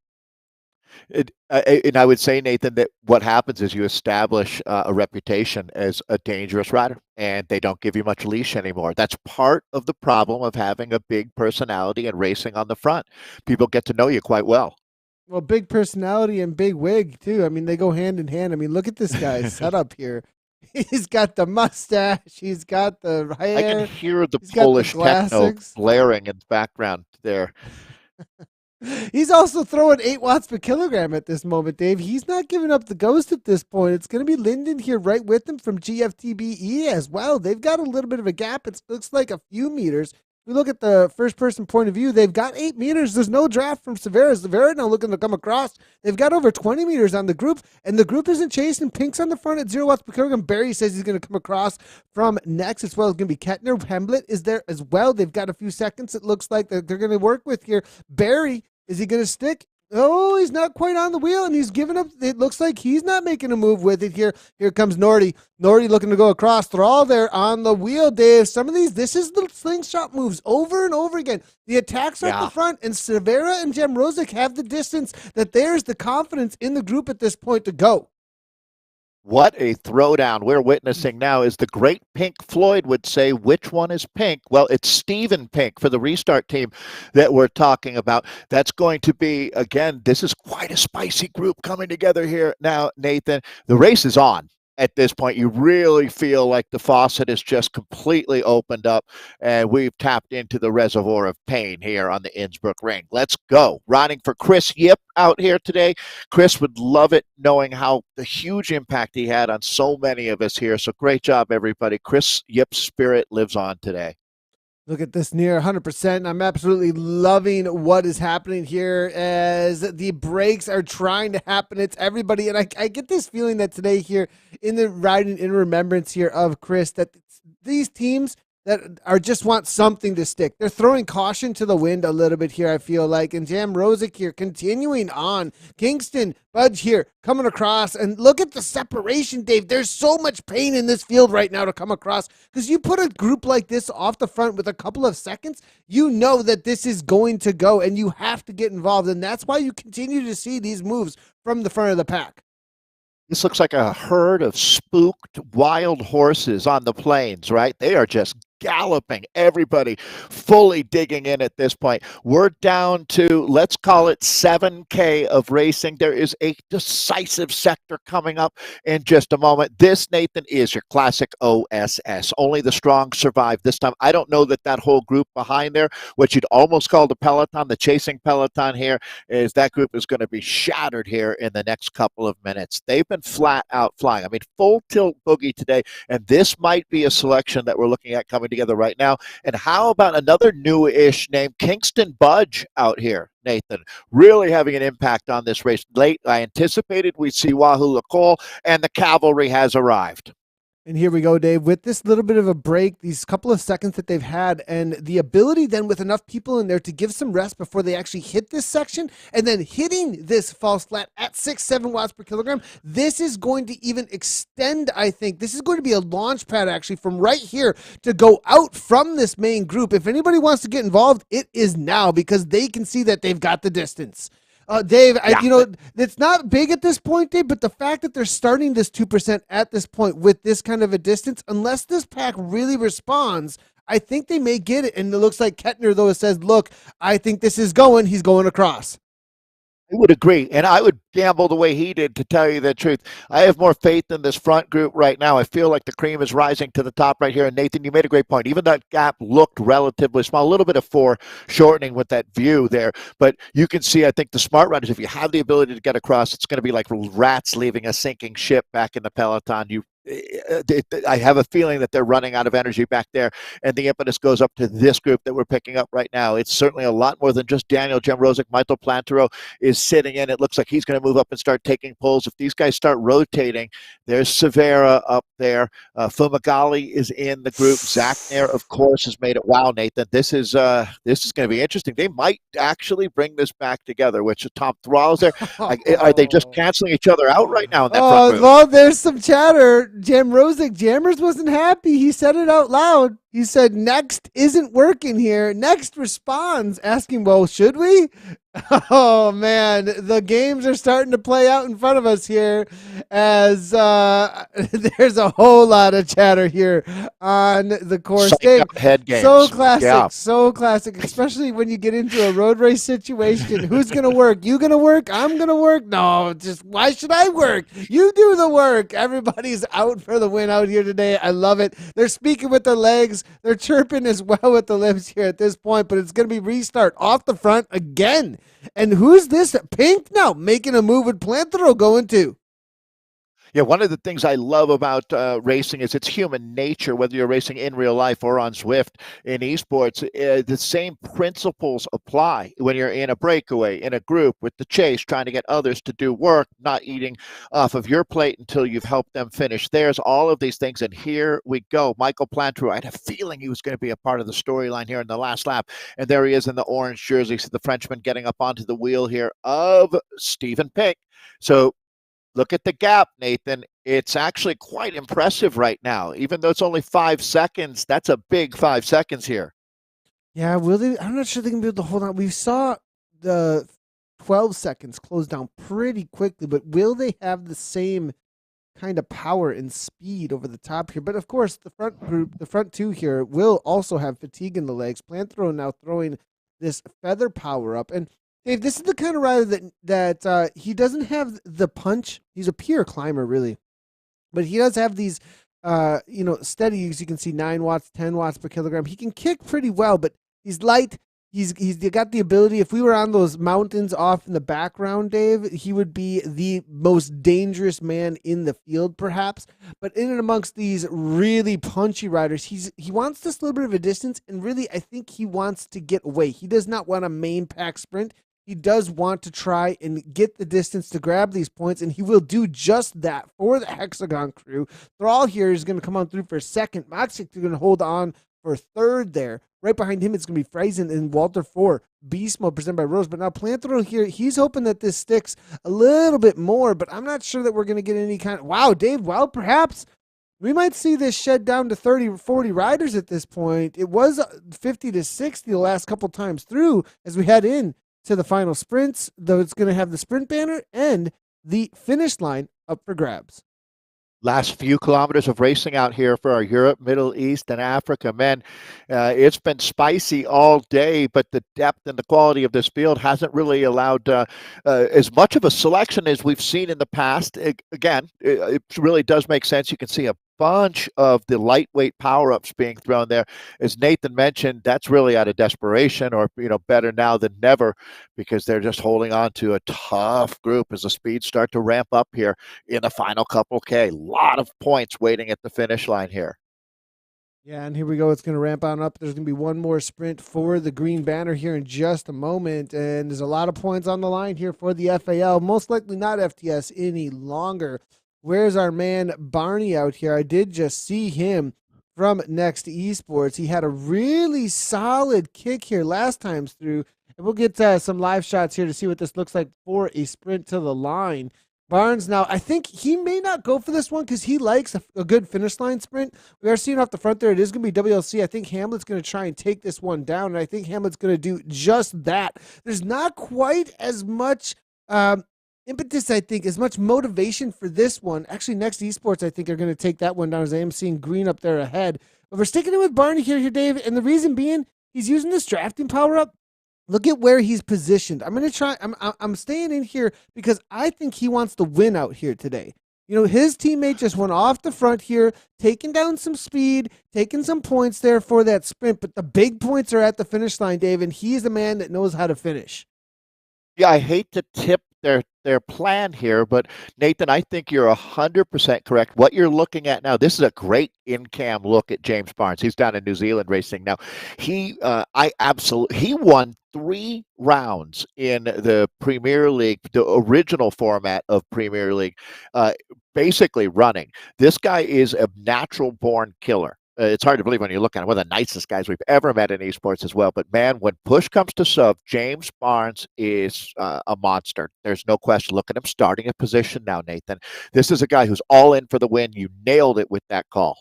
And I would say, Nathan, that what happens is you establish a reputation as a dangerous rider, and they don't give you much leash anymore. That's part of the problem of having a big personality and racing on the front. People get to know you quite well. Well, big personality and big wig, too. I mean, they go hand in hand. I mean, look at this guy's setup here. He's got the mustache. He's got the hair. I can hear the Polish techno blaring in the background there. He's also throwing 8 watts per kilogram at this moment, Dave. He's not giving up the ghost at this point. It's going to be Linden here right with him from GFTBE as well. They've got a little bit of a gap. It looks like a few meters. We look at the first-person point of view. They've got 8 meters. There's no draft from Severa. Severa now looking to come across. They've got over 20 meters on the group, and the group isn't chasing. Pink's on the front at 0 watts per kilogram. Barry says he's going to come across from next as well. It's going to be Kettner. Hemblett is there as well. They've got a few seconds it looks like that they're going to work with here. Barry, is he going to stick? Oh, he's not quite on the wheel, and he's giving up. It looks like he's not making a move with it here. Here comes Nordy. Nordy looking to go across. They're all there on the wheel, Dave. Some of these, this is the slingshot moves over and over again. The attacks are at the front, and Severa and Jam Rosick have the distance that there's the confidence in the group at this point to go. What a throwdown we're witnessing now. As the great Pink Floyd would say, which one is Pink? Well, it's Steven Pink for the restart team that we're talking about. That's going to be, again, this is quite a spicy group coming together here now, Nathan. The race is on. At this point, you really feel like the faucet is just completely opened up, and we've tapped into the reservoir of pain here on the Innsbruck Ring. Let's go. Riding for Chris Yip out here today. Chris would love it knowing how the huge impact he had on so many of us here. So great job, everybody. Chris Yip's spirit lives on today. Look at this near 100%. I'm absolutely loving what is happening here as the breaks are trying to happen. It's everybody. And I get this feeling that today here in the riding in remembrance here of Chris, that these teams that are just want something to stick. They're throwing caution to the wind a little bit here, I feel like. And Jam Rosick here continuing on. Kingston, Budge here coming across. And look at the separation, Dave. There's so much pain in this field right now to come across. Because you put a group like this off the front with a couple of seconds, you know that this is going to go. And you have to get involved. And that's why you continue to see these moves from the front of the pack. This looks like a herd of spooked wild horses on the plains, right? They are just galloping, everybody fully digging in at this point. We're down to, let's call it 7K of racing. There is a decisive sector coming up in just a moment. This, Nathan, is your classic OSS. Only the strong survive this time. I don't know that that whole group behind there, what you'd almost call the peloton, the chasing peloton here, is that group is going to be shattered here in the next couple of minutes. They've been flat out flying. I mean, full tilt boogie today, and this might be a selection that we're looking at coming together right now. And how about another new-ish name, Kingston Budge out here, Nathan, really having an impact on this race. Late, I anticipated we'd see Wahoo Lacole, and the cavalry has arrived. And here we go, Dave, with this little bit of a break, these couple of seconds that they've had, and the ability then with enough people in there to give some rest before they actually hit this section, and then hitting this false flat at 6-7 watts per kilogram. This is going to even extend, I think. This is going to be a launch pad, actually, from right here to go out from this main group. If anybody wants to get involved, it is now, because they can see that they've got the distance. Dave, yeah. It's not big at this point, Dave, but the fact that they're starting this 2% at this point with this kind of a distance, unless this pack really responds, I think they may get it. And it looks like Kettner, though, says, look, I think this is going. He's going across. I would agree, and I would gamble the way he did, to tell you the truth. I have more faith in this front group right now. I feel like the cream is rising to the top right here. And Nathan, you made a great point. Even that gap looked relatively small, a little bit of foreshortening with that view there. But you can see, I think, the smart riders, if you have the ability to get across, it's going to be like rats leaving a sinking ship back in the peloton. I have a feeling that they're running out of energy back there, and the impetus goes up to this group that we're picking up right now. It's certainly a lot more than just Daniel Jemrosic. Michael Plantero is sitting in. It looks like he's going to move up and start taking pulls. If these guys start rotating, there's Severa up there. Fumagalli is in the group. Zach Nair, of course, has made it. Wow, Nathan, this is going to be interesting. They might actually bring this back together. Which Tom Thrall is there? Are they just canceling each other out right now in that front group? Well, there's some chatter. Jam Rosick Jammers wasn't happy. He said it out loud. He said, next isn't working here. Next responds, asking, well, should we? Oh, man. The games are starting to play out in front of us here as there's a whole lot of chatter here on the course. Dave, head games. So classic, so classic, especially when you get into a road race situation. Who's going to work? You going to work? I'm going to work? No, just why should I work? You do the work. Everybody's out for the win out here today. I love it. They're speaking with their legs. They're chirping as well with the lips here at this point, but it's going to be restart off the front again. And who's this? Pink now making a move with Plantero going to. Yeah, one of the things I love about racing is it's human nature, whether you're racing in real life or on Zwift in esports. The same principles apply when you're in a breakaway, in a group, with the chase, trying to get others to do work, not eating off of your plate until you've helped them finish theirs, all of these things. And here we go. Michael Plantero, I had a feeling he was going to be a part of the storyline here in the last lap. And there he is in the orange jersey, so the Frenchman getting up onto the wheel here of Stephen Pink. So look at the gap, Nathan. It's actually quite impressive right now. Even though it's only 5 seconds, that's a big 5 seconds here. Yeah, will they? I'm not sure they can be able to hold on. We saw the 12 seconds close down pretty quickly, but will they have the same kind of power and speed over the top here? But of course, the front group, the front two here, will also have fatigue in the legs. Plantero now throwing this feather power up. And Dave, this is the kind of rider that he doesn't have the punch. He's a pure climber, really, but he does have these, steady. As you can see, 9 watts, 10 watts per kilogram. He can kick pretty well, but he's light. He's got the ability. If we were on those mountains off in the background, Dave, he would be the most dangerous man in the field, perhaps. But in and amongst these really punchy riders, he wants this little bit of a distance, and really, I think he wants to get away. He does not want a main pack sprint. He does want to try and get the distance to grab these points, and he will do just that for the Hexagon crew. Thrall here is going to come on through for second. Maxic is going to hold on for third there. Right behind him, it's going to be Friesen and Walter 4. Beast mode presented by Rose. But now Plantero here, he's hoping that this sticks a little bit more, but I'm not sure that we're going to get any kind of... Wow, Dave, well, perhaps we might see this shed down to 30 or 40 riders at this point. It was 50 to 60 the last couple times through as we head in to the final sprints, though it's going to have the sprint banner and the finish line up for grabs. Last few kilometers of racing out here for our Europe, Middle East, and Africa men. It's been spicy all day, but the depth and the quality of this field hasn't really allowed as much of a selection as we've seen in the past. It really does make sense. You can see a bunch of the lightweight power-ups being thrown there. As Nathan mentioned, that's really out of desperation, or better now than never, because they're just holding on to a tough group as the speeds start to ramp up here in the final couple K. A lot of points waiting at the finish line here. Yeah, and here we go. It's going to ramp on up. There's going to be one more sprint for the green banner here in just a moment, and there's a lot of points on the line here for the FAL. Most likely not FTS any longer. Where's our man Barney out here? I did just see him from Next Esports. He had a really solid kick here last time through. And we'll get some live shots here to see what this looks like for a sprint to the line. Barnes now, I think he may not go for this one because he likes a good finish line sprint. We are seeing off the front there. It is going to be WLC. I think Hamlet's going to try and take this one down, and I think Hamlet's going to do just that. There's not quite as much impetus, I think, as much motivation for this one. Actually, Next Esports, I think, are going to take that one down, as I am seeing green up there ahead. But we're sticking it with Barney here, Dave, and the reason being, he's using this drafting power up. Look at where he's positioned. I'm going to try. I'm staying in here because I think he wants to win out here today. His teammate just went off the front here, taking down some speed, taking some points there for that sprint. But the big points are at the finish line, Dave, and he's the man that knows how to finish. Yeah, I hate to tip their plan here. But Nathan, I think you're 100% correct. What you're looking at now, this is a great in-cam look at James Barnes. He's down in New Zealand racing now. He won 3 rounds in the Premier League, the original format of Premier League, basically running. This guy is a natural born killer. It's hard to believe when you look at him. One of the nicest guys we've ever met in esports as well. But man, when push comes to shove, James Barnes is a monster. There's no question. Look at him starting a position now, Nathan. This is a guy who's all in for the win. You nailed it with that call.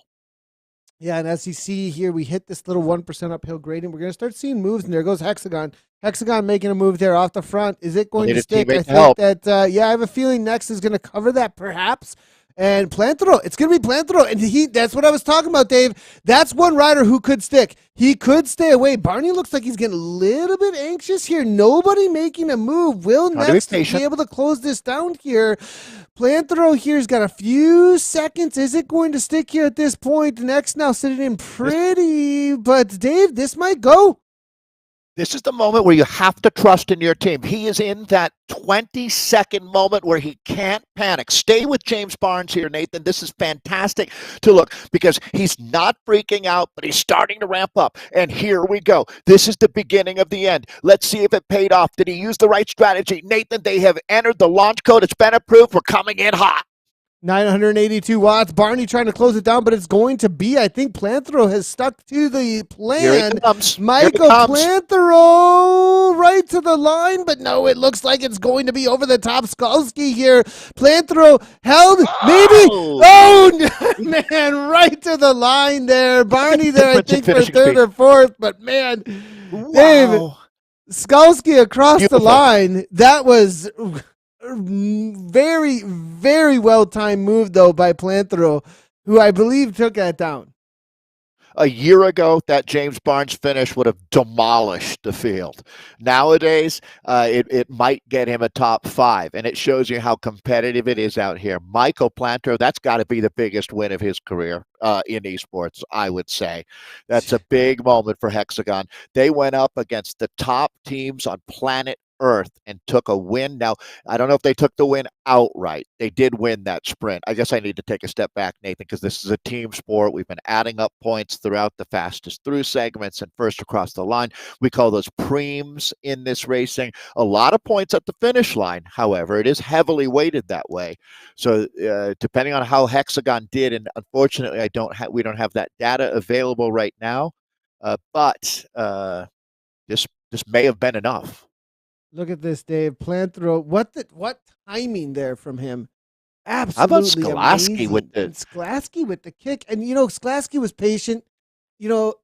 Yeah, and as you see here, we hit this little 1% uphill grade, and we're going to start seeing moves, and there goes Hexagon. Hexagon making a move there off the front. Is it going to stick? I think that, I have a feeling Next is going to cover that perhaps. And Plantero, it's going to be Plantero. And that's what I was talking about, Dave. That's one rider who could stick. He could stay away. Barney looks like he's getting a little bit anxious here. Nobody making a move. Will Next be able to close this down here? Plantero here's got a few seconds. Is it going to stick here at this point? Next now sitting in pretty. But, Dave, this might go. This is the moment where you have to trust in your team. He is in that 20-second moment where he can't panic. Stay with James Barnes here, Nathan. This is fantastic to look because he's not freaking out, but he's starting to ramp up. And here we go. This is the beginning of the end. Let's see if it paid off. Did he use the right strategy? Nathan, they have entered the launch code. It's been approved. We're coming in hot. 982 watts. Barney trying to close it down, but it's going to be, I think Plantero has stuck to the plan. Here it comes. Michael Plantero right to the line, but no, it looks like it's going to be over the top. Skalski here. Plantero held, maybe. Oh, man, right to the line there. Barney there, I think, for third or fourth, but man, wow. Dave, Skalski across the line. That was very, very well-timed move, though, by Plantero, who I believe took that down. A year ago, that James Barnes finish would have demolished the field. Nowadays, it might get him a top 5, and it shows you how competitive it is out here. Michael Plantero, that's got to be the biggest win of his career in esports, I would say. That's a big moment for Hexagon. They went up against the top teams on planet Earth and took a win. Now, I don't know if they took the win outright. They did win that sprint. I guess I need to take a step back, Nathan, because this is a team sport. We've been adding up points throughout the fastest through segments and first across the line. We call those preems in this racing. A lot of points at the finish line. However, it is heavily weighted that way. So depending on how Hexagon did, and unfortunately, we don't have that data available right now, but this may have been enough. Look at this, Dave. Plantero. What timing there from him? Absolutely How about Skalski amazing. with the Skalski with the kick, and Skalski was patient, to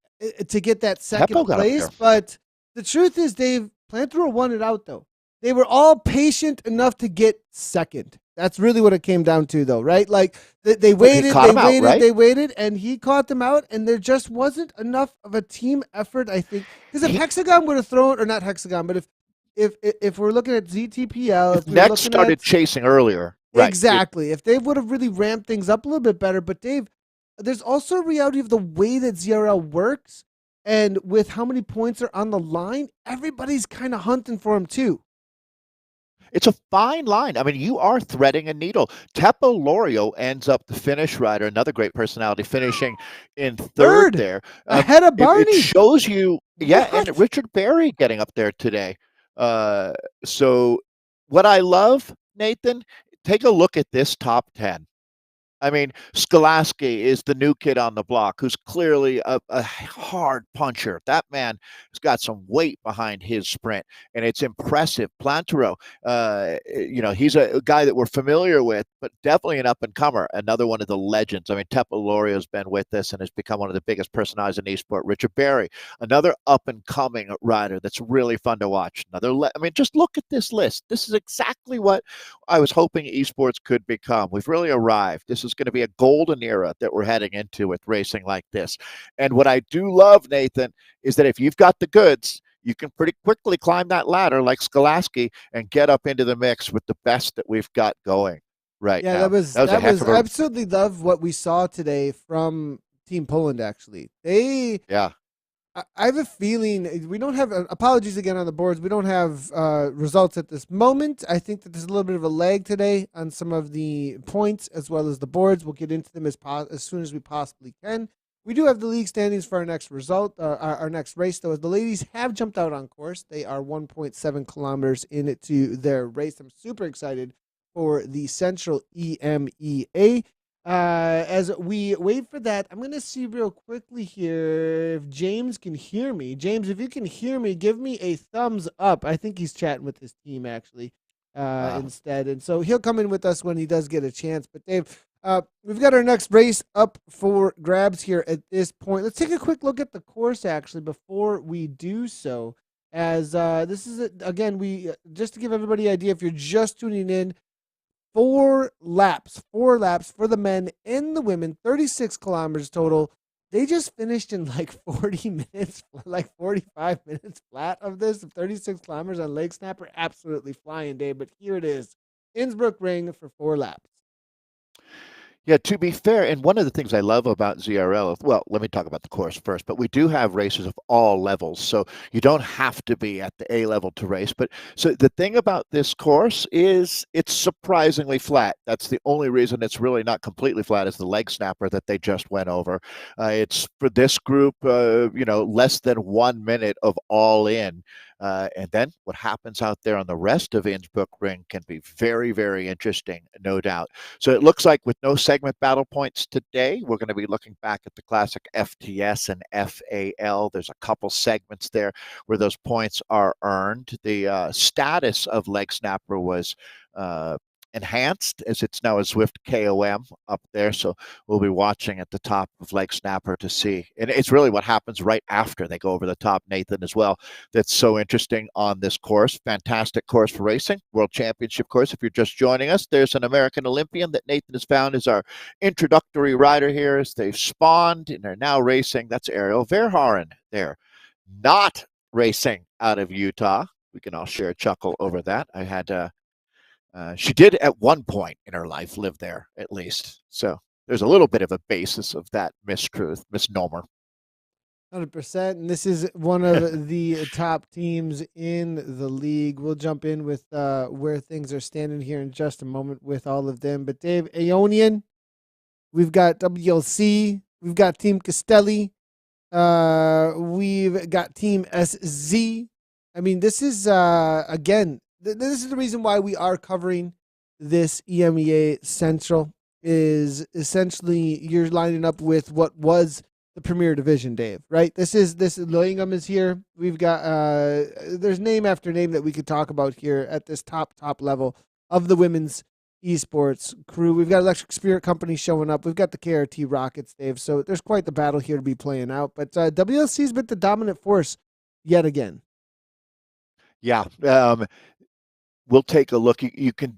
get that second place. But the truth is, Dave, Plantero won it out though. They were all patient enough to get second. That's really what it came down to, though, right? Like they waited, they waited, and he caught them out, and there just wasn't enough of a team effort, I think. Because if Hexagon would have thrown, or not Hexagon, but if we're looking at ZTPL, if Next started chasing earlier, exactly. If they would have really ramped things up a little bit better, but Dave, there's also a reality of the way that ZRL works, and with how many points are on the line, everybody's kind of hunting for him too. It's a fine line. I mean, you are threading a needle. Teppo Lorio ends up the finish rider, another great personality, finishing in third there. Ahead of Barney. It shows you, and Richard Berry getting up there today. So what I love, Nathan, take a look at this top 10. I mean, Skalski is the new kid on the block who's clearly a hard puncher. That man has got some weight behind his sprint, and it's impressive. Plantero, he's a guy that we're familiar with, but definitely an up-and-comer, another one of the legends. I mean, Teppo Lorio has been with us and has become one of the biggest personalities in eSport. Richard Berry, another up-and-coming rider that's really fun to watch. Just look at this list. This is exactly what I was hoping eSports could become. We've really arrived. This is going to be a golden era that we're heading into with racing like this. And what I do love, Nathan, is that if you've got the goods, you can pretty quickly climb that ladder like Skalski and get up into the mix with the best that we've got going right now. Yeah, that was absolutely love what we saw today from Team Poland, actually. They I have a feeling we don't have apologies again on the boards. We don't have results at this moment. I think that there's a little bit of a lag today on some of the points as well as the boards. We'll get into them as soon as we possibly can. We do have the league standings for our next result, our next race, though. As the ladies have jumped out on course, they are 1.7 kilometers into their race. I'm super excited for the Central EMEA. As we wait for that, I'm going to see real quickly here if James can hear me. James, if you can hear me, give me a thumbs up. I think he's chatting with his team actually instead. And so he'll come in with us when he does get a chance. But Dave, we've got our next race up for grabs here at this point. Let's take a quick look at the course actually before we do so. As this is, again, we just to give everybody an idea, if you're just tuning in, four laps for the men and the women, 36 kilometers total. They just finished in like 40 minutes, like 45 minutes flat of this, 36 kilometers on Lake Snapper. Absolutely flying, Dave. But here it is, Innsbruck Ring for 4 laps. Yeah, to be fair, and one of the things I love about ZRL, well, let me talk about the course first, but we do have races of all levels, so you don't have to be at the A level to race. But so the thing about this course is it's surprisingly flat. That's the only reason it's really not completely flat is the leg snapper that they just went over. It's for this group, less than 1 minute of all in. And then what happens out there on the rest of Innsbruck Ring can be very, very interesting, no doubt. So it looks like with no segment battle points today, we're going to be looking back at the classic FTS and FAL. There's a couple segments there where those points are earned. The status of leg snapper was enhanced as it's now a Zwift KOM up there. So we'll be watching at the top of leg snapper to see. And it's really what happens right after they go over the top, Nathan, as well. That's so interesting on this course. Fantastic course for racing. World Championship course. If you're just joining us, there's an American Olympian that Nathan has found as our introductory rider here as they've spawned and are now racing. That's Ariel Verhaeren there. Not racing out of Utah. We can all share a chuckle over that. I had she did at one point in her life live there, at least. So there's a little bit of a basis of that misnomer. 100%. And this is one of the top teams in the league. We'll jump in with where things are standing here in just a moment with all of them. But Dave, Aeonian, we've got WLC, we've got Team Castelli, we've got Team SZ. I mean, this is, again, this is the reason why we are covering this EMEA Central is essentially you're lining up with what was the Premier Division, Dave, right? This Lillingham is here. We've got, there's name after name that we could talk about here at this top level of the women's esports crew. We've got Electric Spirit Company showing up. We've got the KRT Rockets, Dave. So there's quite the battle here to be playing out. But WLC's been the dominant force yet again. Yeah. We'll take a look.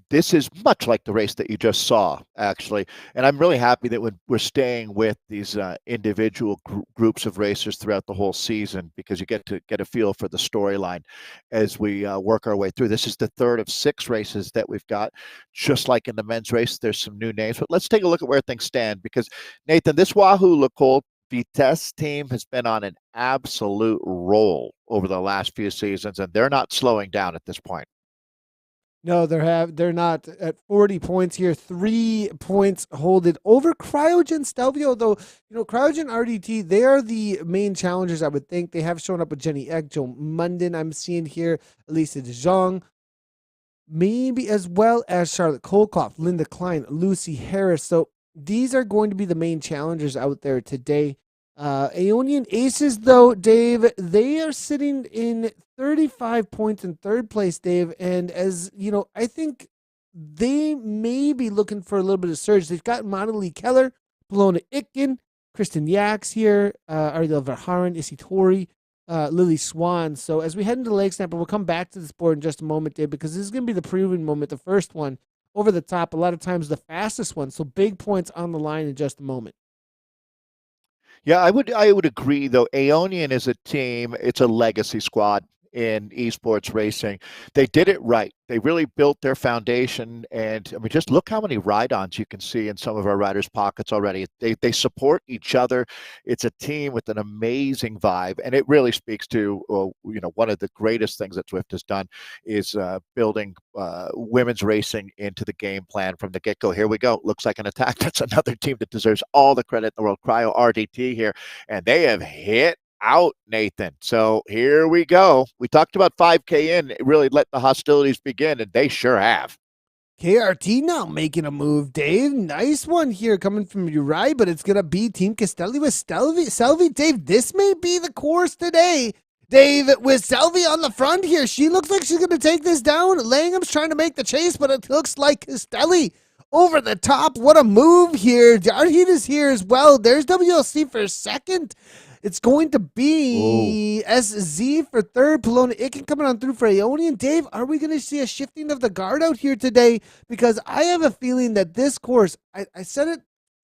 This is much like the race that you just saw, actually. And I'm really happy that we're staying with these individual groups of racers throughout the whole season because you get to get a feel for the storyline as we work our way through. This is the third of 6 races that we've got. Just like in the men's race, there's some new names. But let's take a look at where things stand because, Nathan, this Wahoo LeCoultre Vitesse team has been on an absolute roll over the last few seasons, and they're not slowing down at this point. No, they're not at 40 points here. 3 points holded over Cryogen Stelvio, though, Cryogen RDT, they are the main challengers, I would think. They have shown up with Jenny Egg, Joe Munden, I'm seeing here, Elisa De Jong, maybe as well as Charlotte Kolkoff, Linda Klein, Lucy Harris. So these are going to be the main challengers out there today. Aeonian Aces, though, Dave, they are sitting in 35 points in third place, Dave. And as you know, I think they may be looking for a little bit of surge. They've got Monalee Keller, Palona Itkin, Kristen Yaks here, Ariel Verhaeren, Isitori, Lily Swan. So as we head into Lake Snapper, we'll come back to this board in just a moment, Dave, because this is going to be the proving moment, the first one over the top, a lot of times the fastest one. So big points on the line in just a moment. Yeah, I would agree, though. Aeonian is a team. It's a legacy squad in esports racing. They did it right. They really built their foundation, and I mean, just look how many ride-ons you can see in some of our riders' pockets already. They support each other. It's a team with an amazing vibe, and it really speaks to one of the greatest things that Zwift has done is building women's racing into the game plan from the get-go. Here we go. Looks like an attack. That's another team that deserves all the credit in the world. Cryo RDT here, and they have hit out, Nathan. So here we go. We talked about 5K in, really let the hostilities begin, and they sure have. KRT now making a move, Dave. Nice one here coming from Uri, but it's going to be Team Castelli with Selvi. Dave, this may be the course today. Dave, with Selvi on the front here, she looks like she's going to take this down. Langham's trying to make the chase, but it looks like Castelli over the top. What a move here. Darheat is here as well. There's WLC for second. It's going to be SZ for third. Polona Ikin coming on through for Aeonian. Dave, are we going to see a shifting of the guard out here today? Because I have a feeling that this course, I said it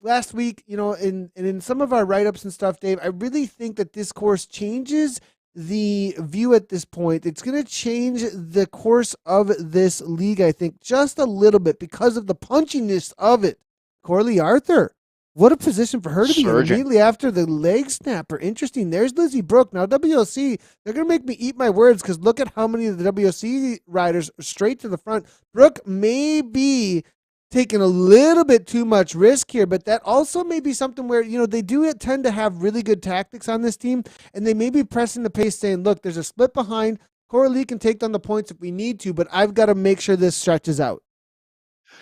last week, in some of our write-ups and stuff, Dave, I really think that this course changes the view at this point. It's going to change the course of this league, I think, just a little bit because of the punchiness of it. Corley Arthur. What a position for her to be in immediately after the leg snapper. Interesting. There's Lizzie Brooke. Now, WLC, they're going to make me eat my words because look at how many of the WLC riders are straight to the front. Brooke may be taking a little bit too much risk here, but that also may be something where, they do tend to have really good tactics on this team, and they may be pressing the pace saying, look, there's a split behind. Coralie can take down the points if we need to, but I've got to make sure this stretches out.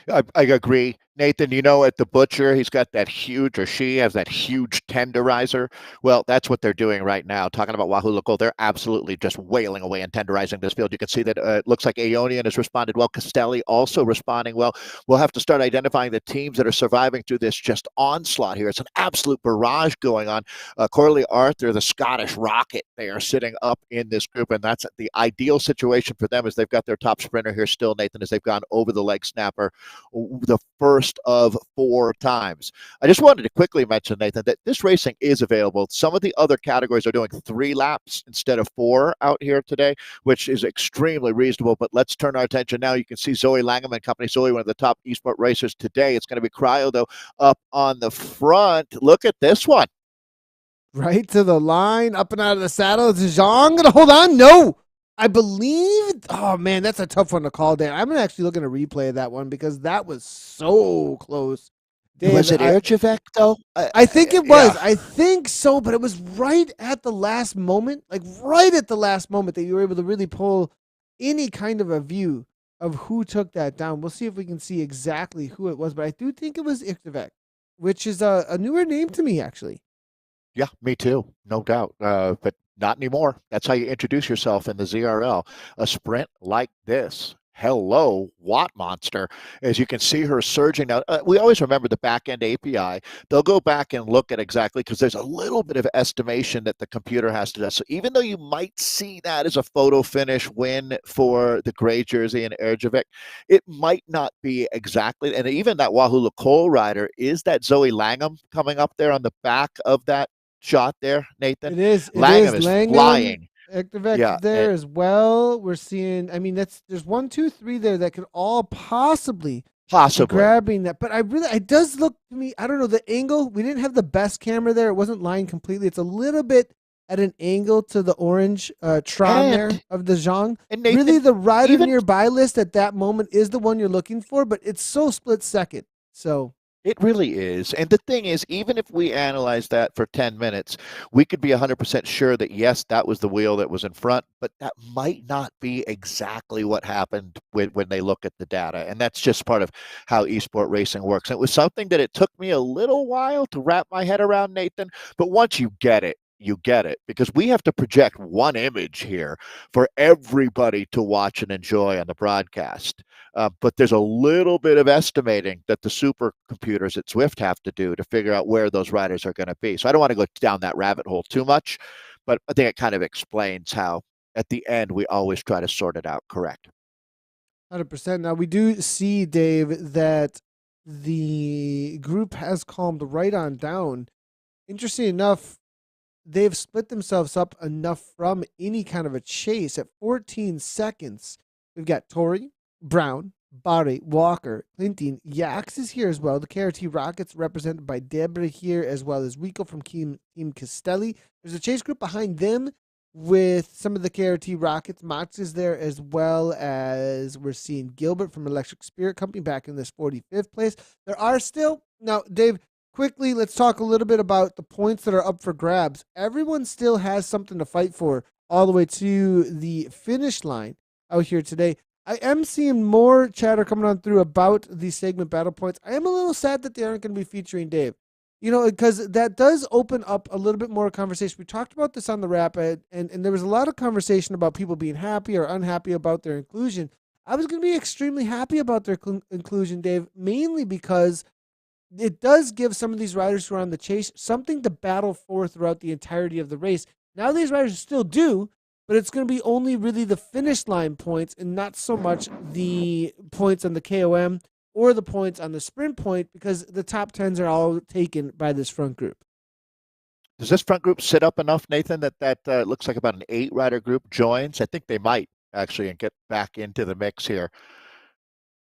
I agree. Nathan, at the butcher, he's got that huge, or she has that huge tenderizer. Well, that's what they're doing right now. Talking about Wahoo Local, they're absolutely just wailing away and tenderizing this field. You can see that it looks like Aeonian has responded well. Castelli also responding well. We'll have to start identifying the teams that are surviving through this just onslaught here. It's an absolute barrage going on. Corley Arthur, the Scottish Rocket, they are sitting up in this group, and that's the ideal situation for them as they've got their top sprinter here still, Nathan, as they've gone over the leg snapper the first of 4 times. I just wanted to quickly mention, Nathan, that this racing is available. Some of the other categories are doing 3 laps instead of 4 out here today, which is extremely reasonable. But let's turn our attention now. You can see Zoe Langham and company. Zoe, one of the top esport racers today. It's going to be Cryo, though, up on the front. Look at this one. Right to the line, up and out of the saddle. Is Zhang going to hold on? No. I believe, oh man, that's a tough one to call, Dan. I'm actually looking to replay that one because that was so close. Dave, was it Erjavec, though? I think it was. Yeah. I think so, but it was right at the last moment, that you were able to really pull any kind of a view of who took that down. We'll see if we can see exactly who it was, but I do think it was Erjavec, which is a newer name to me, actually. Yeah, me too, no doubt. But not anymore. That's how you introduce yourself in the ZRL. A sprint like this. Hello, Watt Monster. As you can see her surging now. We always remember the back-end API. They'll go back and look at exactly, because there's a little bit of estimation that the computer has to do. So even though you might see that as a photo finish win for the gray jersey and Erjavec, it might not be exactly. And even that Wahoo Lacole rider, is that Zoe Langham coming up there on the back of that shot there, Nathan? It is. Langham is flying. Erjavec there as well. We're seeing, there's 1, 2, 3 there that could all possibly be grabbing that. But it does look to me, I don't know, the angle, we didn't have the best camera there. It wasn't lying completely. It's a little bit at an angle to the orange Tron there of the Zhang. And Nathan, really, the rider nearby list at that moment is the one you're looking for, but it's so split second. So it really is. And the thing is, even if we analyze that for 10 minutes, we could be 100% sure that, yes, that was the wheel that was in front, but that might not be exactly what happened when they look at the data. And that's just part of how esport racing works. And it was something that it took me a little while to wrap my head around, Nathan, but once you get it, you get it, because we have to project one image here for everybody to watch and enjoy on the broadcast. But there's a little bit of estimating that the supercomputers at Zwift have to do to figure out where those riders are going to be. So I don't want to go down that rabbit hole too much, but I think it kind of explains how at the end we always try to sort it out correct. 100%. Now we do see, Dave, that the group has calmed right on down. Interesting enough, they've split themselves up enough from any kind of a chase at 14 seconds. We've got Tori, Brown, Barry, Walker, Clinton, Yax is here as well. The KRT Rockets represented by Debra here, as well as Rico from Team Castelli. There's a chase group behind them with some of the KRT Rockets. Mox is there, as well as we're seeing Gilbert from Electric Spirit Company back in this 45th place. There are still, now, Dave, quickly, let's talk a little bit about the points that are up for grabs. Everyone still has something to fight for all the way to the finish line out here today. I am seeing more chatter coming on through about the segment battle points. I am a little sad that they aren't going to be featuring Dave. Because that does open up a little bit more conversation. We talked about this on the wrap, and there was a lot of conversation about people being happy or unhappy about their inclusion. I was going to be extremely happy about their inclusion, Dave, mainly because it does give some of these riders who are on the chase something to battle for throughout the entirety of the race. Now these riders still do, but it's going to be only really the finish line points and not so much the points on the KOM or the points on the sprint point, because the top 10s are all taken by this front group. Does this front group sit up enough, Nathan, that looks like about an 8-rider group joins? I think they might actually and get back into the mix here.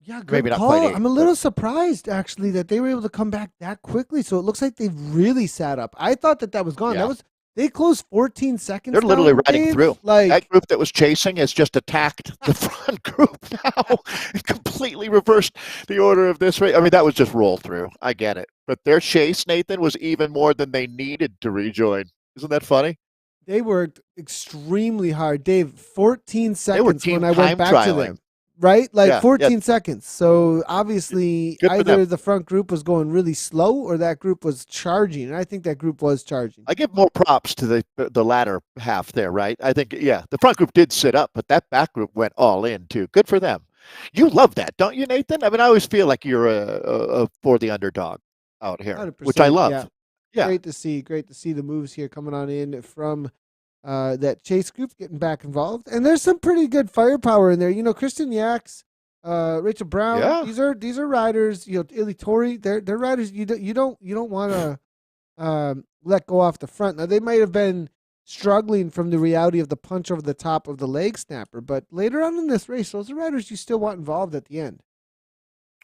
Yeah, good maybe call. Not quite 8, I'm a little surprised, actually, that they were able to come back that quickly. So it looks like they've really sat up. I thought that was gone. Yeah. They closed 14 seconds. They're literally riding through. Like, that group that was chasing has just attacked the front group now. It completely reversed the order of this race. I mean, that was just roll through. I get it. But their chase, Nathan, was even more than they needed to rejoin. Isn't that funny? They worked extremely hard. Dave, 14 seconds when I went back to them. Right? Like 14 seconds. So obviously either the front group was going really slow or that group was charging. And I think that group was charging. I give more props to the latter half there, right? I think, the front group did sit up, but that back group went all in too. Good for them. You love that, don't you, Nathan? I mean, I always feel like you're a for the underdog out here, which I love. Yeah. Great to see the moves here coming on in from that chase group getting back involved, and there's some pretty good firepower in there. Kristen Yax, Rachel Brown. Yeah. These are riders. Illy Tori. They're riders. You don't want to let go off the front. Now they might have been struggling from the reality of the punch over the top of the leg snapper, but later on in this race, those are riders you still want involved at the end.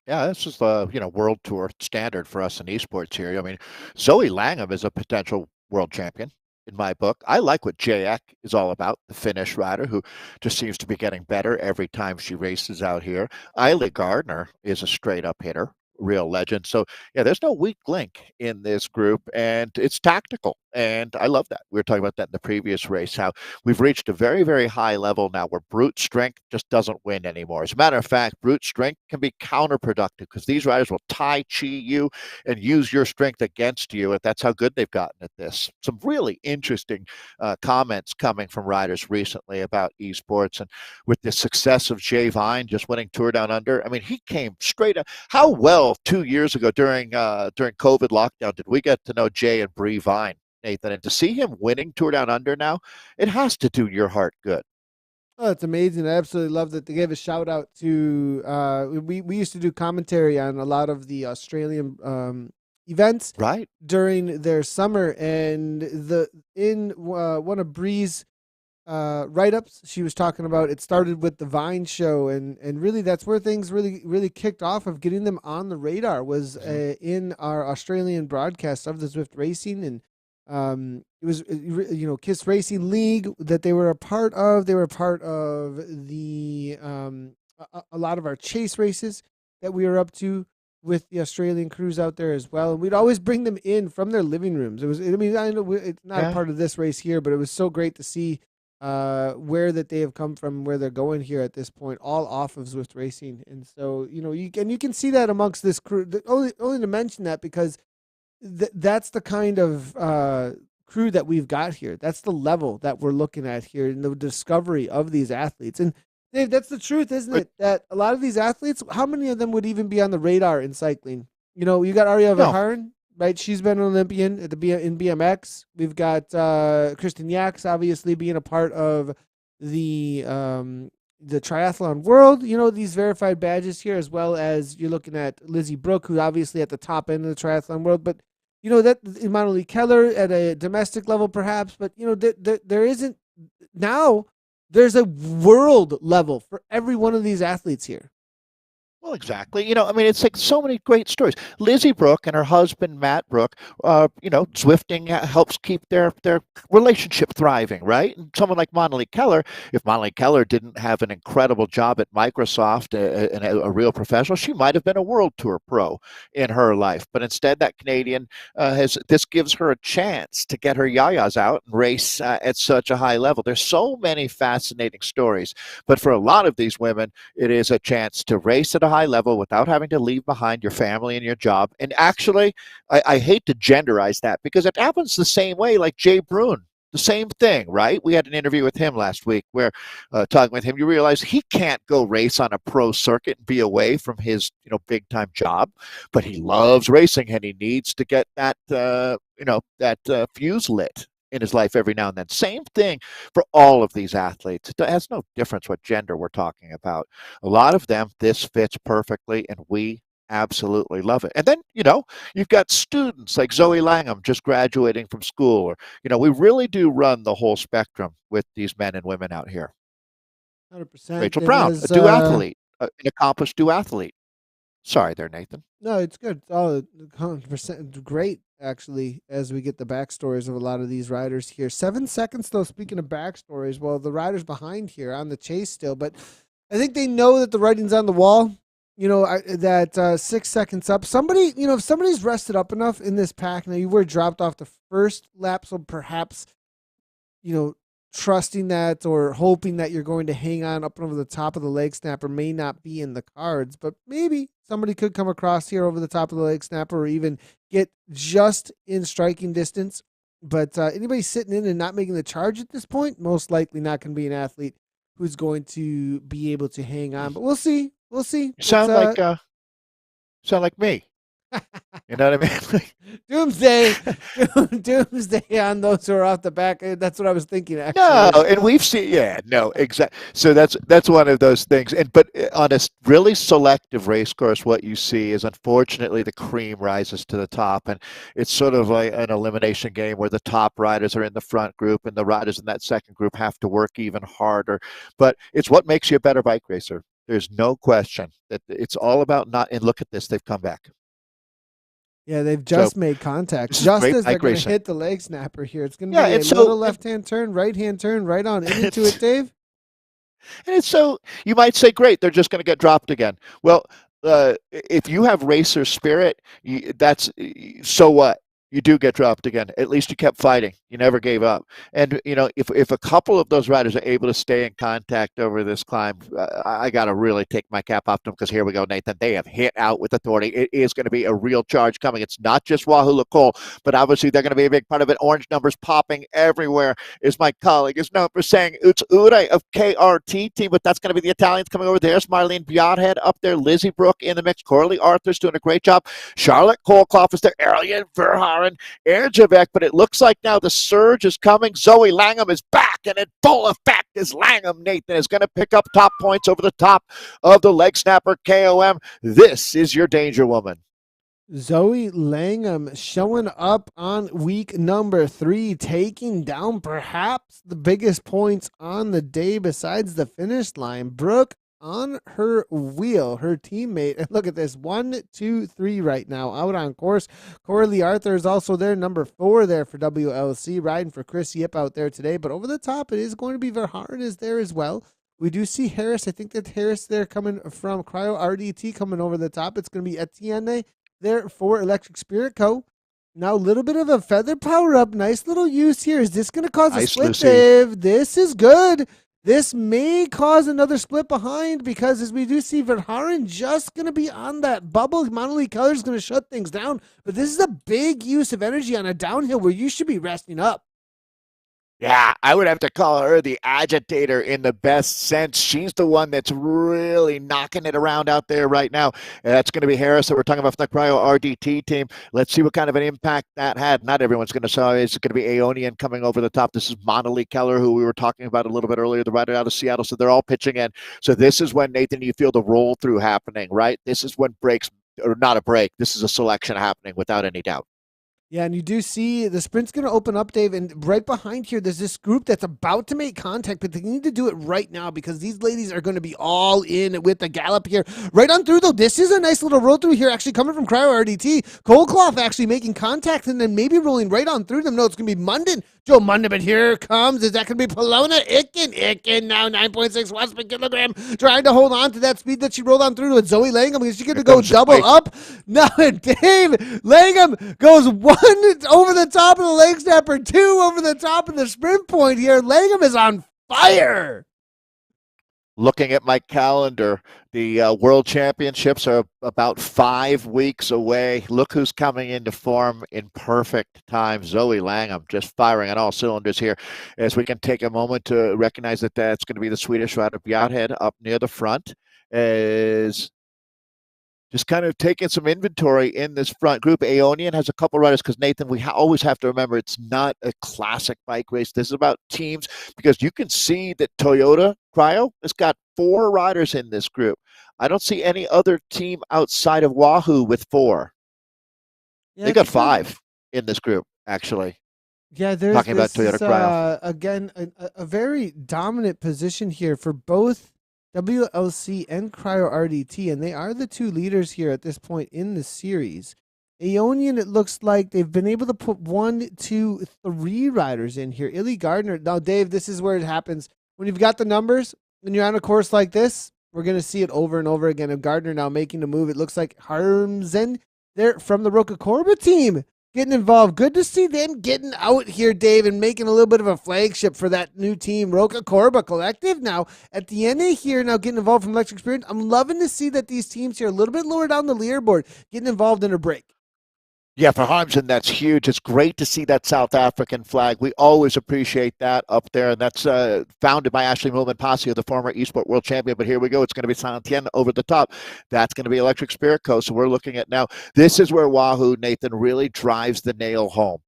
Yeah, this is the world tour standard for us in esports here. I mean, Zoe Langham is a potential world champion. In my book, I like what Jayek is all about, the Finnish rider who just seems to be getting better every time she races out here. Isla Gardner is a straight-up hitter, real legend. So, there's no weak link in this group, and it's tactical, and I love that. We were talking about that in the previous race, how we've reached a very, very high level now where brute strength just doesn't win anymore. As a matter of fact, brute strength can be counterproductive because these riders will Tai Chi you and use your strength against you, and that's how good they've gotten at this. Some really interesting comments coming from riders recently about esports, and with the success of Jay Vine just winning Tour Down Under. I mean, he came straight up. How well 2 years ago during COVID lockdown did we get to know Jay and Bree Vine, Nathan? And to see him winning Tour Down Under now, it has to do your heart good. Oh, it's amazing. I absolutely love that they gave a shout out to we used to do commentary on a lot of the Australian events during their summer, and one of Bree's write-ups, she was talking about it started with the Vine show, and really that's where things really kicked off of getting them on the radar was in our Australian broadcast of the Zwift racing, and it was KISS Racing League that they were a part of. They were a part of the a lot of our chase races that we were up to with the Australian crews out there as well, and we'd always bring them in from their living rooms. I know it's not a part of this race here, but it was so great to see where that they have come from, where they're going here at this point, all off of Zwift Racing. And so, you can see that amongst this crew. Only to mention that because that's the kind of crew that we've got here. That's the level that we're looking at here in the discovery of these athletes. And Dave, that's the truth, isn't it? That a lot of these athletes, how many of them would even be on the radar in cycling? You got Arya Verhaeren. Right, she's been an Olympian in BMX. We've got Kristen Yax obviously being a part of the triathlon world. These verified badges here, as well as you're looking at Lizzie Brooke, who's obviously at the top end of the triathlon world. But that Emmanuel Keller at a domestic level, perhaps, but there isn't now. There's a world level for every one of these athletes here. Well, exactly. I mean, it's like so many great stories. Lizzie Brooke and her husband Matt Brooke, Zwifting helps keep their relationship thriving, right? And someone like Monelly Keller, if Monelly Keller didn't have an incredible job at Microsoft and a real professional, she might have been a World Tour pro in her life. But instead, that Canadian has this gives her a chance to get her yayas out and race at such a high level. There's so many fascinating stories, but for a lot of these women, it is a chance to race at a high level without having to leave behind your family and your job. And actually, I hate to genderize that because it happens the same way, like Jay Bruin. The same thing, right? We had an interview with him last week where talking with him, you realize he can't go race on a pro circuit and be away from his, big time job, but he loves racing and he needs to get that, fuse lit in his life every now and then. Same thing for all of these athletes. It has no difference what gender we're talking about. A lot of them, this fits perfectly, and we absolutely love it. And then, you've got students like Zoe Langham just graduating from school, or, we really do run the whole spectrum with these men and women out here. 100%. Rachel And Brown, as a duathlete, an accomplished duathlete. Sorry there, Nathan. No, it's good. It's all 100% great, actually, as we get the backstories of a lot of these riders here. 7 seconds, though, speaking of backstories, well, the riders behind here on the chase still, but I think they know that the writing's on the wall. That 6 seconds up. Somebody, if somebody's rested up enough in this pack, now you were dropped off the first lap, so perhaps, trusting that or hoping that you're going to hang on up over the top of the leg snapper may not be in the cards, but maybe somebody could come across here over the top of the leg snapper or even get just in striking distance. But anybody sitting in and not making the charge at this point, most likely not going to be an athlete who's going to be able to hang on. But we'll see. We'll see. Sound like me. You know what I mean? Doomsday. Doomsday on those who are off the back. That's what I was thinking, actually. No, and we've seen, exactly. So that's one of those things. But on a really selective race course, what you see is unfortunately the cream rises to the top, and it's sort of like an elimination game where the top riders are in the front group, and the riders in that second group have to work even harder. But it's what makes you a better bike racer. There's no question that it's all about not. And look at this, they've come back. Yeah, they've just made contact. Just as they're going to hit the leg snapper here. It's going to be a little left-hand turn, right-hand turn, right on into it, Dave. And it's so, you might say, great, they're just going to get dropped again. Well, if you have racer spirit, that's so what? You do get dropped again. At least you kept fighting. You never gave up. And, if a couple of those riders are able to stay in contact over this climb, I got to really take my cap off to them because here we go, Nathan. They have hit out with authority. It is going to be a real charge coming. It's not just Wahoo Cole, but obviously they're going to be a big part of it. Orange numbers popping everywhere, is my colleague is known for saying. It's Ure of KRT team, but that's going to be the Italians coming over. There's Marlene Biothead up there. Lizzie Brooke in the mix. Coralie Arthur's doing a great job. Charlotte Kolkoff is there. Ariane Verhaeren. Erjavec, but it looks like now the surge is coming. Zoe Langham is back, and in full effect is Langham. Nathan is going to pick up top points over the top of the leg snapper KOM. This is your danger woman. Zoe Langham showing up on week number 3, taking down perhaps the biggest points on the day besides the finish line. Brooke on her wheel, her teammate. And look at this, 1, 2, 3 right now out on course. Coralie Arthur is also there, number 4 there for WLC, riding for Chris Yip out there today. But over the top, it is going to be Verhaeren is there as well. We do see Harris. I think that Harris there coming from Cryo RDT coming over the top. It's going to be Etienne there for Electric Spirit Co. Now a little bit of a feather power up. Nice little use here. Is this going to cause a split, Dave? This is good. This may cause another split behind because as we do see Verhaeren just going to be on that bubble. Monelly Keller is going to shut things down. But this is a big use of energy on a downhill where you should be resting up. Yeah, I would have to call her the agitator in the best sense. She's the one that's really knocking it around out there right now. And that's going to be Harris that we're talking about from the Cryo RDT team. Let's see what kind of an impact that had. Not everyone's going to saw it. It's going to be Aeonian coming over the top. This is Monelly Keller, who we were talking about a little bit earlier, the rider out of Seattle. So they're all pitching in. So this is when, Nathan, you feel the roll through happening, right? This is when breaks, or not a break. This is a selection happening without any doubt. Yeah, and you do see the sprint's going to open up, Dave, and right behind here, there's this group that's about to make contact, but they need to do it right now because these ladies are going to be all in with the gallop here. Right on through, though, this is a nice little roll through here, actually coming from Cryo RDT. Coldcloth actually making contact and then maybe rolling right on through them. No, it's going to be Munden. Joe Munden, but here comes. Is that going to be Polona Icken now 9.6 watts per kilogram, trying to hold on to that speed that she rolled on through to it. Zoe Langham, is she going to go double up? No, Dave Langham goes one over the top of the leg snapper, two over the top of the sprint point here. Langham is on fire. Looking at my calendar, the World Championships are about 5 weeks away. Look who's coming into form in perfect time. Zoe Langham just firing on all cylinders here as we can take a moment to recognize that that's going to be the Swedish rider Bjarthed up near the front as just kind of taking some inventory in this front group. Aeonian has a couple riders because, Nathan, we always have to remember it's not a classic bike race. This is about teams because you can see that Toyota Cryo has got 4 riders in this group. I don't see any other team outside of Wahoo with 4. Yeah, they got 5 in this group, actually. Yeah, there's talking about Toyota Cryo. Again, a very dominant position here for both WLC and Cryo RDT, and they are the 2 leaders here at this point in the series. Aeonian, it looks like they've been able to put 1, 2, 3 riders in here. Illy Gardner. Now, Dave, this is where it happens. When you've got the numbers and you're on a course like this, we're going to see it over and over again. Of Gardner now making the move. It looks like Harmsen there from the Roca Corba team getting involved. Good to see them getting out here, Dave, and making a little bit of a flagship for that new team, Roca Corba Collective. Now, at the end of here, now getting involved from Electric Experience. I'm loving to see that these teams here, a little bit lower down the leaderboard, getting involved in a break. Yeah, for Harmsen, that's huge. It's great to see that South African flag. We always appreciate that up there. And that's founded by Ashley Moulman-Pasio, the former eSport world champion. But here we go. It's going to be Saint-Étienne over the top. That's going to be Electric Spirit Co. So we're looking at now. This is where Wahoo, Nathan, really drives the nail home.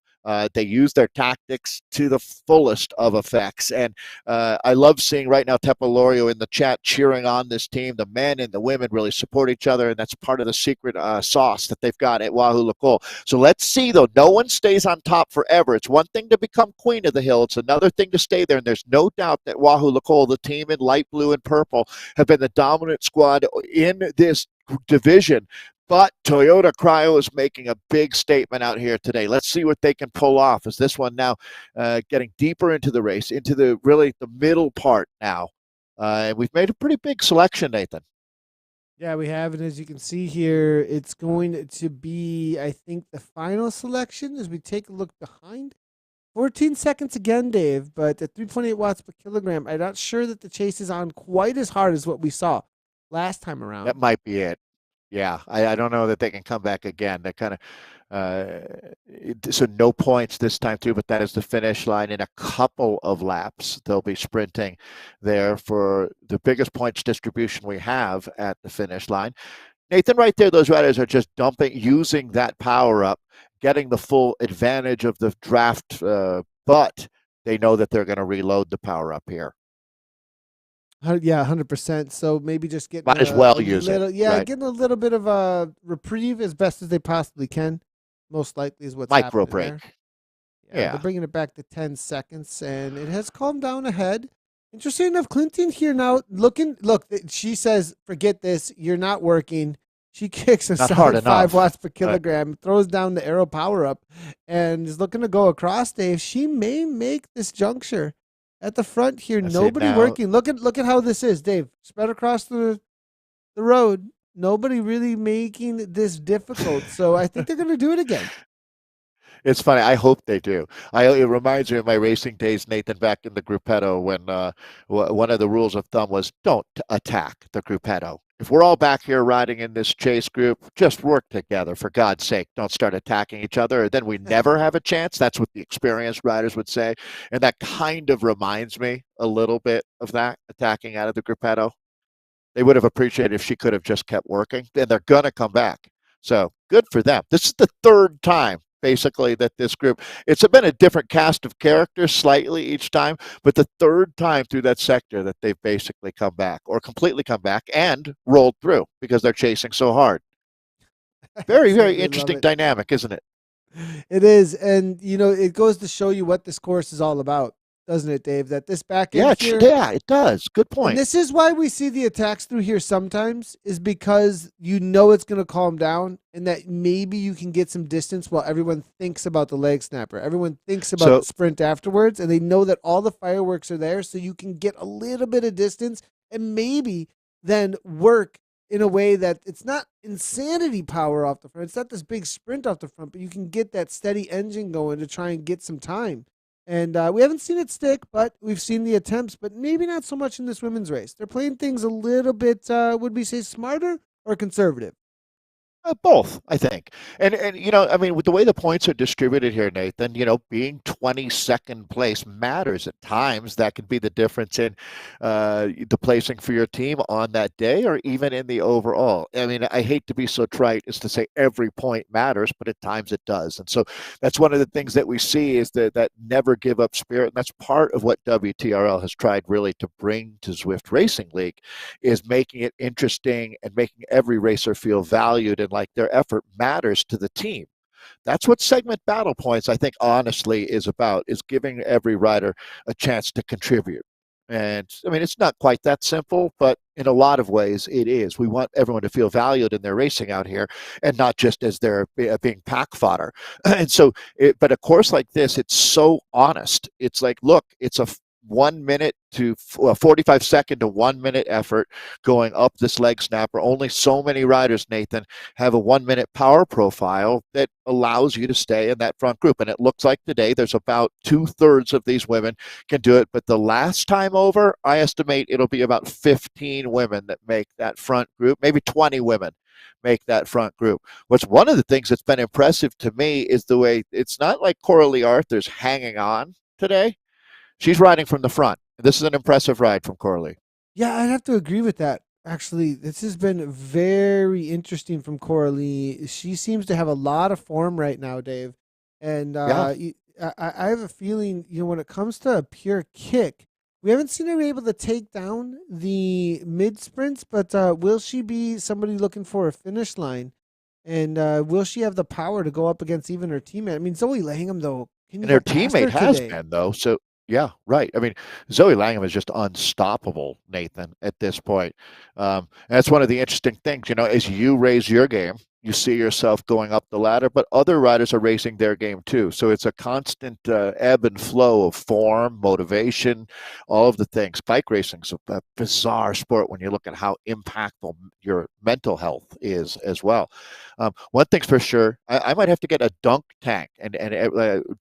They use their tactics to the fullest of effects. And I love seeing right now Tepa Lorio in the chat cheering on this team. The men and the women really support each other, and that's part of the secret sauce that they've got at Wahoo Lacole. So let's see, though. No one stays on top forever. It's one thing to become queen of the hill. It's another thing to stay there. And there's no doubt that Wahoo Lacole, the team in light blue and purple, have been the dominant squad in this division. But Toyota Cryo is making a big statement out here today. Let's see what they can pull off as this one now getting deeper into the race, into the middle part now. And we've made a pretty big selection, Nathan. Yeah, we have. And as you can see here, it's going to be, I think, the final selection as we take a look behind. 14 seconds again, Dave, but at 3.8 watts per kilogram, I'm not sure that the chase is on quite as hard as what we saw last time around. That might be it. Yeah, I don't know that they can come back again. They kind of so no points this time too, but that is the finish line in a couple of laps. They'll be sprinting there for the biggest points distribution we have at the finish line. Nathan, right there, those riders are just using that power up, getting the full advantage of the draft, but they know that they're going to reload the power up here. Yeah, 100%. So maybe just getting might as well use it. Yeah, right. Getting a little bit of a reprieve as best as they possibly can. Most likely is what's micro happening break. There. Yeah, they're bringing it back to 10 seconds, and it has calmed down ahead. Interesting enough, Clinton here now looking. Look, she says, "Forget this. You're not working." She kicks a solid 5 watts per kilogram, throws down the arrow power up, and is looking to go across. Dave, she may make this juncture. At the front here, nobody working. Look at how this is, Dave. Spread across the road. Nobody really making this difficult. So I think they're going to do it again. It's funny. I hope they do. It reminds me of my racing days, Nathan, back in the Gruppetto when one of the rules of thumb was don't attack the Gruppetto. If we're all back here riding in this chase group, just work together, for God's sake. Don't start attacking each other, or then we never have a chance. That's what the experienced riders would say. And that kind of reminds me a little bit of that, attacking out of the Gruppetto. They would have appreciated if she could have just kept working, and they're going to come back. So good for them. This is the 3rd time, basically, that this group, it's been a different cast of characters slightly each time, but the 3rd time through that sector that they've basically come back or completely come back and rolled through because they're chasing so hard. Very, very interesting dynamic, isn't it? It is, and it goes to show you what this course is all about, doesn't it, Dave? That this back end here, Yeah, it does. Good and point. this is why we see the attacks through here sometimes, is because it's going to calm down, and that maybe you can get some distance while everyone thinks about the leg snapper. Everyone thinks about the So sprint afterwards, and they know that all the fireworks are there, so you can get a little bit of distance and maybe then work in a way that it's not insanity power off the front. It's not this big sprint off the front, but you can get that steady engine going to try and get some time. And we haven't seen it stick, but we've seen the attempts, but maybe not so much in this women's race. They're playing things a little bit, would we say, smarter or conservative? both, I think. And I mean, with the way the points are distributed here, Nathan, being 22nd place matters at times. That can be the difference in the placing for your team on that day or even in the overall. I mean, I hate to be so trite as to say every point matters, but at times it does. And so that's one of the things that we see is that never give up spirit. And that's part of what WTRL has tried really to bring to Zwift Racing League is making it interesting and making every racer feel valued and like their effort matters to the team. That's what segment battle points, I think, honestly, is about, is giving every rider a chance to contribute. And I mean, it's not quite that simple, but in a lot of ways it is. We want everyone to feel valued in their racing out here and not just as they're being pack fodder. And so, but a course like this, it's so honest. It's like, look, it's a 1 minute to 45-second to 1 minute effort going up this leg snapper. Only so many riders, Nathan, have a 1 minute power profile that allows you to stay in that front group. And it looks like today there's about 2/3 of these women can do it. But the last time over, I estimate it'll be about 15 women that make that front group, maybe 20 women make that front group. What's one of the things that's been impressive to me is the way it's not like Coralie Arthur's hanging on today. She's riding from the front. This is an impressive ride from Coralie. Yeah, I'd have to agree with that. Actually, this has been very interesting from Coralie. She seems to have a lot of form right now, Dave. And Yeah. I have a feeling, when it comes to a pure kick, we haven't seen her able to take down the mid sprints, but will she be somebody looking for a finish line? And will she have the power to go up against even her teammate? I mean, Zoe Langham, though, can you And her go past teammate her has today? been, though. So, yeah, right. I mean, Zoe Langham is just unstoppable, Nathan, at this point. And that's one of the interesting things, as you raise your game, you see yourself going up the ladder, but other riders are raising their game too. So it's a constant ebb and flow of form, motivation, all of the things. Bike racing is a bizarre sport when you look at how impactful your mental health is as well. One thing's for sure, I might have to get a dunk tank and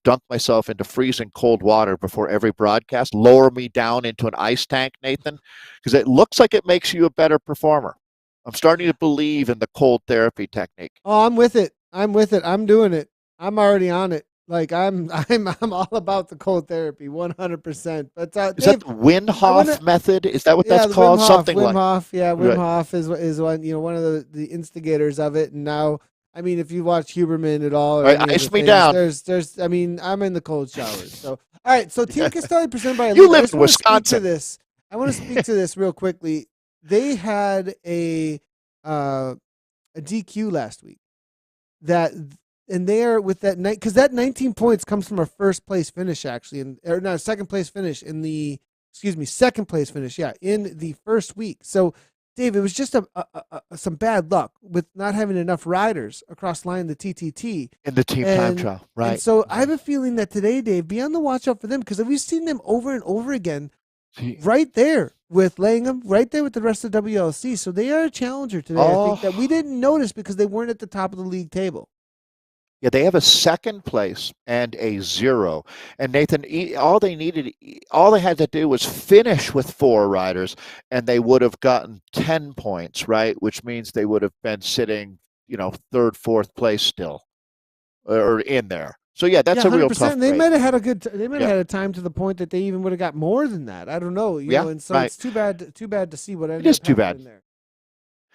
dunk myself into freezing cold water before every broadcast, lower me down into an ice tank, Nathan, because it looks like it makes you a better performer. I'm starting to believe in the cold therapy technique. Oh, I'm with it. I'm with it. I'm doing it. I'm already on it. Like I'm all about the cold therapy, 100%. But Is that Dave, the I want Winhoff to. method? Is that what Yeah, that's the Wim called? Hof. Something Wim like Hof. Yeah, Wim right. Hof is one of the instigators of it. And now, I mean, if you watch Huberman at all or All right, any of the ice me things, down. there's. I mean, I'm in the cold showers. So, all right. So, Team Castelli presented by You Elite. I live just in want to speak to Wisconsin. this. I want to speak to this real quickly. They had uh, a DQ last week that and there with that night because that 19 points comes from a first place finish actually or no second place finish in the second place finish in the first week. So Dave, it was just some bad luck with not having enough riders across the line the TTT. In the team time and trial, and right? so I have a feeling that today, Dave, be on the watch out for them because we've seen them over and over again right there with Langham, right there with the rest of WLC. So they are a challenger today. I think that we Oh, didn't notice because they weren't at the top of the league table. yeah, they have a second place and a zero. And Nathan, all they had to do was finish with four riders, and they would have gotten 10 points, right? Which means they would have been sitting, third, fourth place still, or in there. So yeah, Yeah, that's a real 100%. tough They break. might have had a good. They might have Yeah, had a time to the point that they even would have got more than that. I don't know. yeah, And so right. it's too bad. Too bad to see what It ended is up too bad. happening there.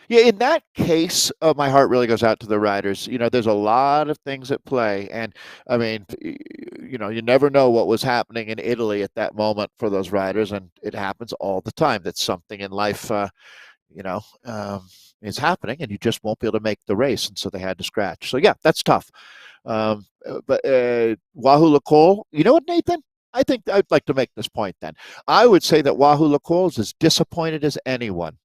Yeah, in that case, my heart really goes out to the riders. There's a lot of things at play, and I mean, you never know what was happening in Italy at that moment for those riders, and it happens all the time that something in life is happening, and you just won't be able to make the race. And so they had to scratch. So yeah, that's tough. But Wahoo Lacole, you know what, Nathan? I think I'd like to make this point then. I would say that Wahoo Lacole is as disappointed as anyone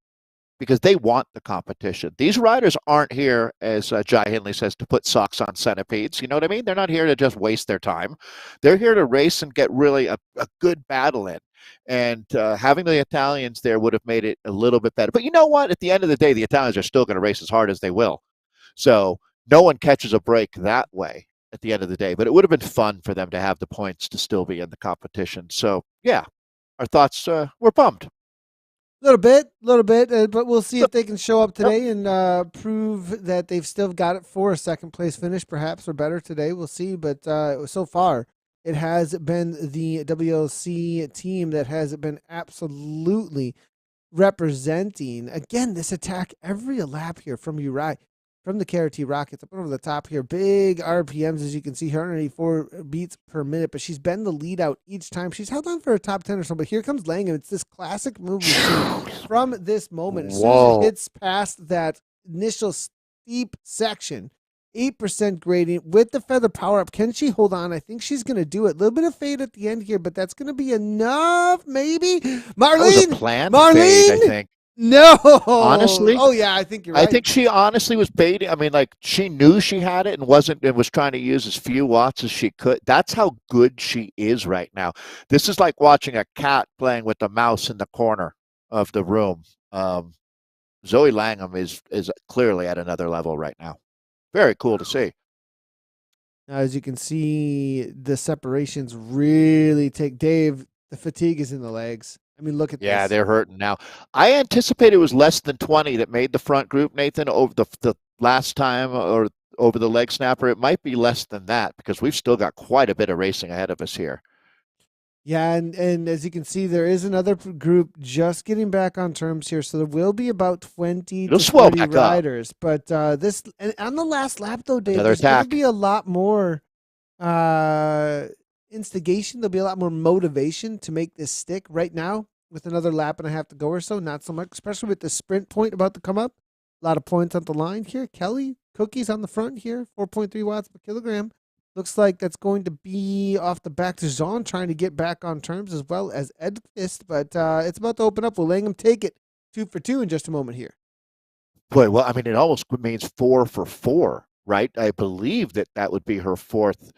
because they want the competition. These riders aren't here, as Jai Hindley says, to put socks on centipedes. You know what I mean? They're not here to just waste their time. They're here to race and get really a good battle in. And having the Italians there would have made it a little bit better. But you know what? At the end of the day, the Italians are still going to race as hard as they will. So no one catches a break that way at the end of the day. But it would have been fun for them to have the points to still be in the competition. So yeah, our thoughts were bummed. Little bit, but we'll see if they can show up Yep. today and prove that they've still got it for a second place finish, perhaps, or better today. We'll see. But so far, it has been the WLC team that has been absolutely representing, again, this attack every lap here from Uri, from the KRT Rockets up over the top here. Big RPMs, as you can see, 184 beats per minute, but she's been the lead out each time. She's held on for a top 10 or so, but here comes Langham. It's this classic move we see from this moment. As soon as it hits past that initial steep section, 8% grading with the feather power up. Can she hold on? I think she's going to do it. A little bit of fade at the end here, but that's going to be enough, maybe. Marlene! Fade, I think. No. Honestly? Oh, yeah, I think you're right. I think she honestly was baiting. I mean, like, she knew she had it and was trying to use as few watts as she could. That's how good she is right now. This is like watching a cat playing with a mouse in the corner of the room. Zoe Langham is clearly at another level right now. Very cool to see. Now, as you can see, the separations really take Dave. The fatigue is in the legs. I mean, look at this. Yeah, they're hurting now. I anticipate it was less than 20 that made the front group, Nathan, over the last time or over the leg snapper. It might be less than that because we've still got quite a bit of racing ahead of us here. Yeah, and as you can see, there is another group just getting back on terms here. So there will be about 20 to 30 riders. But this and on the last lap, though, Dave, there's going to be a lot more instigation. There'll be a lot more motivation to make this stick right now with another lap and a half to go or so. Not so much, especially with the sprint point about to come up. A lot of points on the line here. Kelly, Cookies on the front here, 4.3 watts per kilogram. Looks like that's going to be off the back to Jean trying to get back on terms as well as Edqvist, but it's about to open up. Will Langham take it 2 for 2 in just a moment here? Boy, well, I mean, it almost means 4 for 4, right? I believe that would be her fourth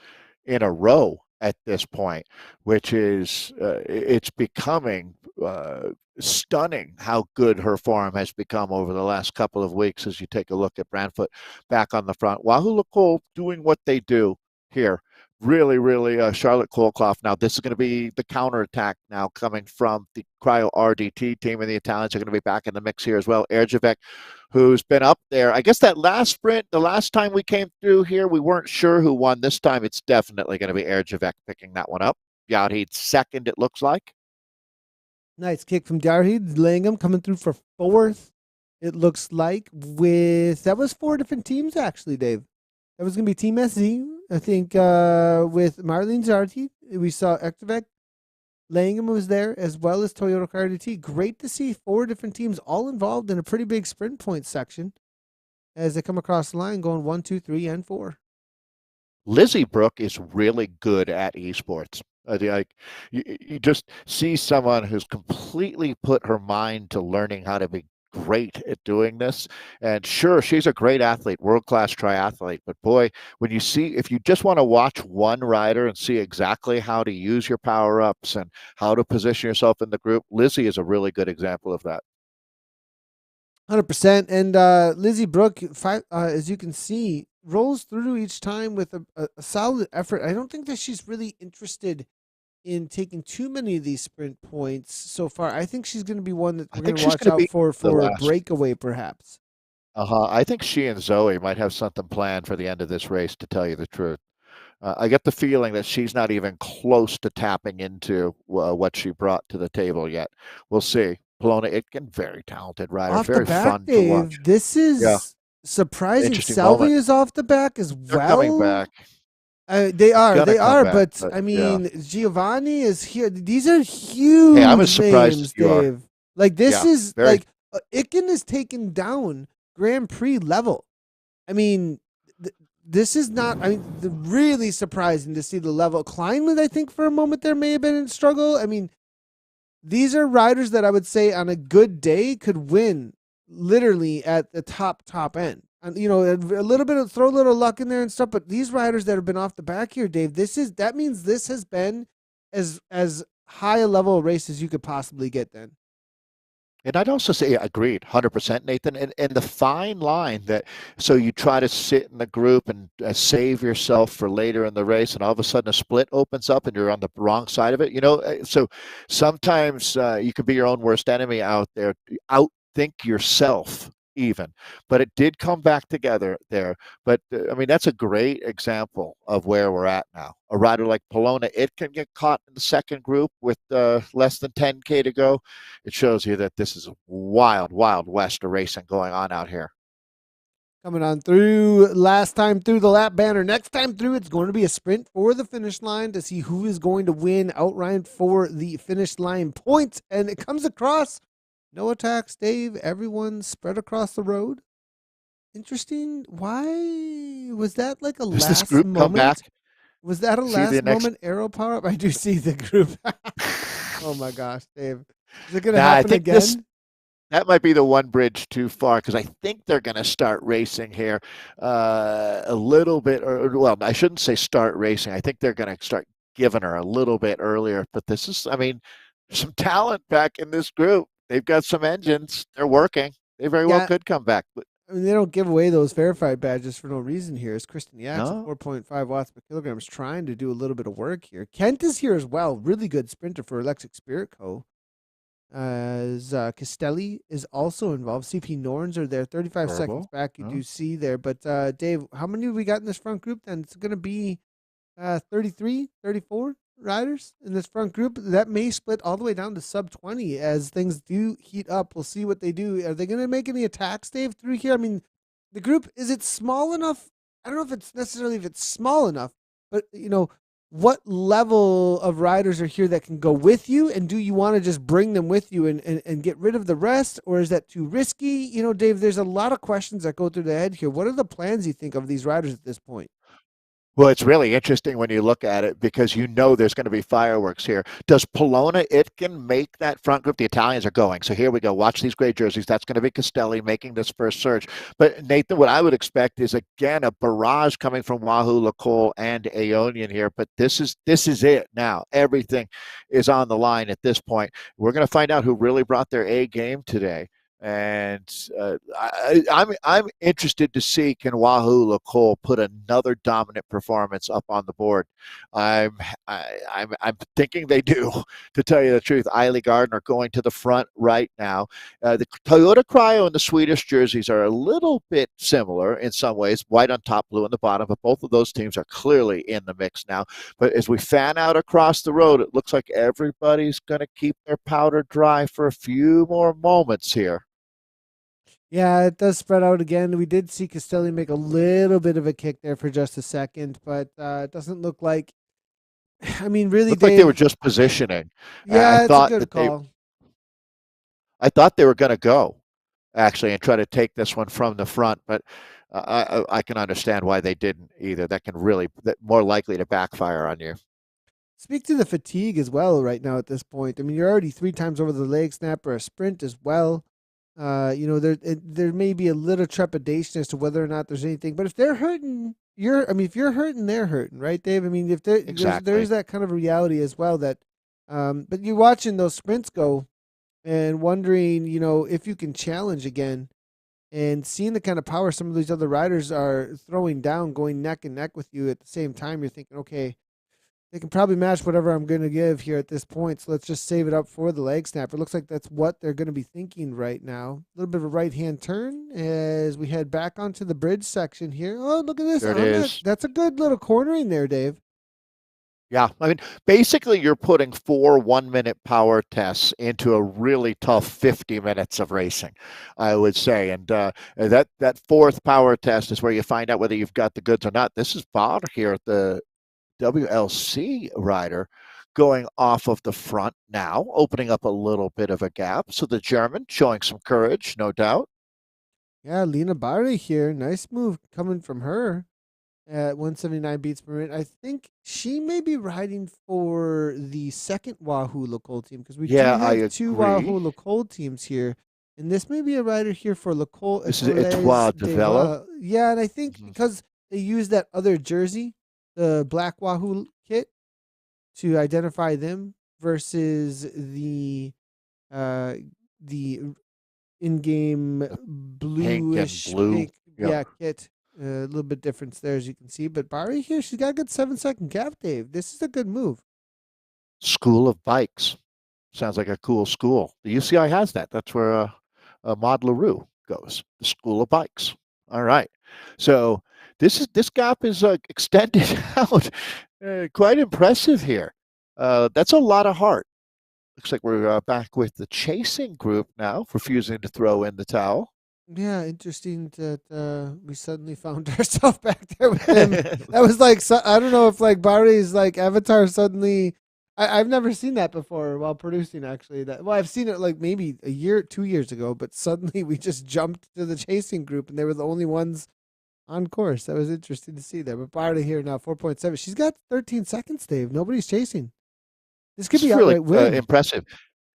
in a row at this point, which is it's becoming stunning how good her form has become over the last couple of weeks as you take a look at Brandfoot back on the front. Wahoo Lacole doing what they do here. Really, Charlotte Kolkoff. Now, this is going to be the counterattack now coming from the Cryo RDT team, and the Italians are going to be back in the mix here as well. Erjavec, who's been up there. I guess that last sprint, the last time we came through here, we weren't sure who won. This time, it's definitely going to be Erjavec picking that one up. Jarheed second, it looks like. Nice kick from Jarheed. Langham coming through for fourth, it looks like. That was 4 different teams, actually, Dave. That was going to be Team SZ. I think with Marlene Zarti, we saw Ektovec. Langham was there, as well as Toyota RDT. Great to see 4 different teams all involved in a pretty big sprint point section as they come across the line going 1, 2, 3, and 4. Lizzie Brooke is really good at esports. Like you just see someone who's completely put her mind to learning how to be great at doing this. And sure, she's a great athlete, world-class triathlete, but boy, when you see, if you just want to watch one rider and see exactly how to use your power-ups and how to position yourself in the group, Lizzie is a really good example of that. 100%. And Lizzie Brooke, as you can see, rolls through each time with a solid effort. I don't think that she's really interested in taking too many of these sprint points so far. I think she's going to be one that we're going to watch out for a breakaway, perhaps. I think she and Zoe might have something planned for the end of this race, to tell you the truth. I get the feeling that she's not even close to tapping into what she brought to the table yet. We'll see. Polona Itkin, very talented rider, off very the back, fun Dave, to watch. This is surprising. Salvi is off the back as well. They're coming back. They are, but I mean, Giovanni is here. These are huge. Hey, I was surprised names, Dave. Like this is like Icken is taken down Grand Prix level. I mean, this is not. I mean, really surprising to see the level. Kleinman, I think, for a moment there may have been in struggle. I mean, these are riders that I would say on a good day could win literally at the top end. And a little bit of throw a little luck in there and stuff, but these riders that have been off the back here, Dave, that means this has been as high a level of race as you could possibly get then. And I'd also say, agreed, 100%, Nathan. And the fine line that, so you try to sit in the group and save yourself for later in the race, and all of a sudden a split opens up and you're on the wrong side of it. So sometimes you can be your own worst enemy out there, outthink yourself even. But it did come back together there. But I mean, that's a great example of where we're at now. A rider like Polona, it can get caught in the second group with less than 10K to go. It shows you that this is a wild, wild west of racing going on out here. Coming on through, last time through the lap banner. Next time through, it's going to be a sprint for the finish line to see who is going to win outright for the finish line points. And it comes across no attacks, Dave. Everyone spread across the road. Interesting. Why was that like a Does this last group moment? come back? Was that a See the last next- moment arrow power up? I do see the group. Oh my gosh, Dave. Is it going to Nah, I happen think again? that might be the one bridge too far because I think they're going to start racing here a little bit. Well, I shouldn't say start racing. I think they're going to start giving her a little bit earlier. But this is, I mean, some talent back in this group. They've got some engines. They're working. They very well could come back. But I mean, they don't give away those verified badges for no reason here. Is Kristen Yax No. at 4.5 watts per kilogram is trying to do a little bit of work here. Kent is here as well. Really good sprinter for Electric Spirit Co. As Castelli is also involved. CP Norns are there. 35 Verbal. seconds back. You Oh. do see there. But Dave, how many have we got in this front group then? It's going to be 33, 34 riders in this front group. That may split all the way down to sub 20 as things do heat up. We'll see what they do. Are they going to make any attacks, Dave, through here? I mean, the group, is it small enough? I don't know if it's necessarily if it's small enough, but what level of riders are here that can go with you, and do you want to just bring them with you and get rid of the rest, or is that too risky? Dave, there's a lot of questions that go through the head here. What are the plans you think of these riders at this point? Well, it's really interesting when you look at it because there's going to be fireworks here. Does Polona Itkin make that front group? The Italians are going. So here we go. Watch these gray jerseys. That's going to be Castelli making this first surge. But Nathan, what I would expect is again a barrage coming from Wahoo, LaCole, and Aeonian here. But this is it now. Everything is on the line at this point. We're going to find out who really brought their A game today. And I'm interested to see can Wahoo LaCole put another dominant performance up on the board. I'm thinking they do. To tell you the truth, Eiley Gardner going to the front right now. The Toyota Cryo and the Swedish jerseys are a little bit similar in some ways, white on top, blue on the bottom. But both of those teams are clearly in the mix now. But as we fan out across the road, it looks like everybody's going to keep their powder dry for a few more moments here. Yeah, it does spread out again. We did see Castelli make a little bit of a kick there for just a second, but it doesn't look like. I mean, really, Looked like they were just positioning. Yeah, it's a good that call. I thought they were going to go actually and try to take this one from the front, but I can understand why they didn't either. That more likely to backfire on you. Speak to the fatigue as well right now at this point. I mean, you're already 3 times over the leg snap or a sprint as well. There may be a little trepidation as to whether or not there's anything, but if they're hurting, if you're hurting, they're hurting, right, Dave? I mean, if there's that kind of reality as well that, but you're watching those sprints go and wondering, if you can challenge again and seeing the kind of power some of these other riders are throwing down, going neck and neck with you at the same time, you're thinking, okay, they can probably match whatever I'm going to give here at this point. So let's just save it up for the leg snap. It looks like that's what they're going to be thinking right now. A little bit of a right-hand turn as we head back onto the bridge section here. Oh, look at this. There it is. That's a good little cornering there, Dave. Yeah, I mean, basically you're putting 4 1-minute power tests into a really tough 50 minutes of racing, I would say. And that fourth power test is where you find out whether you've got the goods or not. This is Bob here at the WLC rider going off of the front now, opening up a little bit of a gap. So the German showing some courage, no doubt. Yeah, Lena Bare here. Nice move coming from her at 179 beats per minute. I think she may be riding for the second Wahoo Locole team because we do Yeah, I have two Wahoo agree. Locole teams here. And this may be a rider here for Locole This is Etoile Etoiles de de Velo. Vela. Yeah, and I think Mhm. because they use that other jersey, the Black Wahoo kit, to identify them versus uh the in-game Pink and bluish blue. pink, Yep. yeah, kit. A little bit difference there, as you can see. But Bari here, she's got a good 7-second gap, Dave. This is a good move. School of Bikes. Sounds like a cool school. The UCI has that. That's where Maud LaRue goes. The School of Bikes. All right. So this gap is extended out. Quite impressive here. That's a lot of heart. Looks like we're back with the chasing group now, refusing to throw in the towel. Yeah, interesting that we suddenly found ourselves back there with them. That was like I don't know if like Bari's like avatar suddenly. I've never seen that before while producing. Actually, that well, I've seen it like maybe a year, 2 years ago, but suddenly we just jumped to the chasing group, and they were the only ones on course. That was interesting to see there. But Bari here now, 4.7. She's got 13 seconds, Dave. Nobody's chasing. This could This be is really outright win. impressive.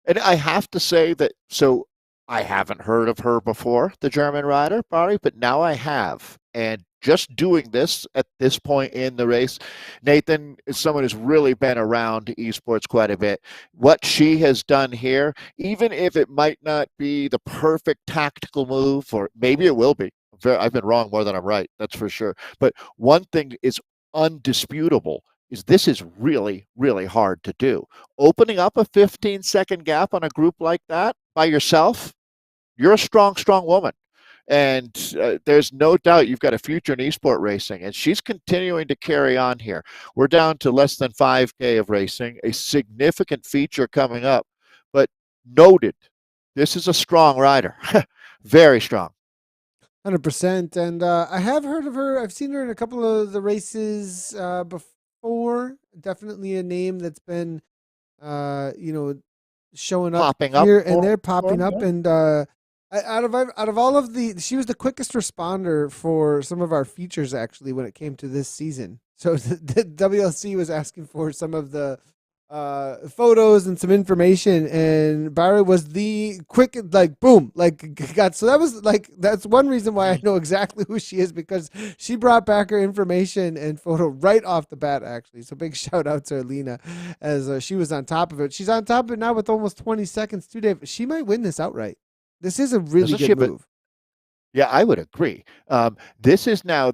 And I have to say that, so I haven't heard of her before, the German rider, Bari, but now I have. And just doing this at this point in the race, Nathan is someone who's really been around esports quite a bit. What she has done here, even if it might not be the perfect tactical move, or maybe it will be. I've been wrong more than I'm right, that's for sure. But one thing is undisputable is this is really, really hard to do. Opening up a 15-second gap on a group like that by yourself, you're a strong, strong woman. And there's no doubt you've got a future in esport racing. And she's continuing to carry on here. We're down to less than 5K of racing, a significant feature coming up. But noted, this is a strong rider. Very strong. 100%. And I have heard of her. I've seen her in a couple of the races before. Definitely a name that's been, you know, showing up Popping up here and more. there, popping up. Yeah. And out of all of the, she was the quickest responder for some of our features actually when it came to this season. So the WLC was asking for some of the photos and some information, and Barry was the quick, like boom, like got. So that was like that's one reason why I know exactly who she is, because she brought back her information and photo right off the bat actually. So big shout out to Alina, as she was on top of it. She's on top of it now with almost 20 seconds to Dave. She might win this outright. This is a really Doesn't she good have a move. Yeah, I would agree. This is now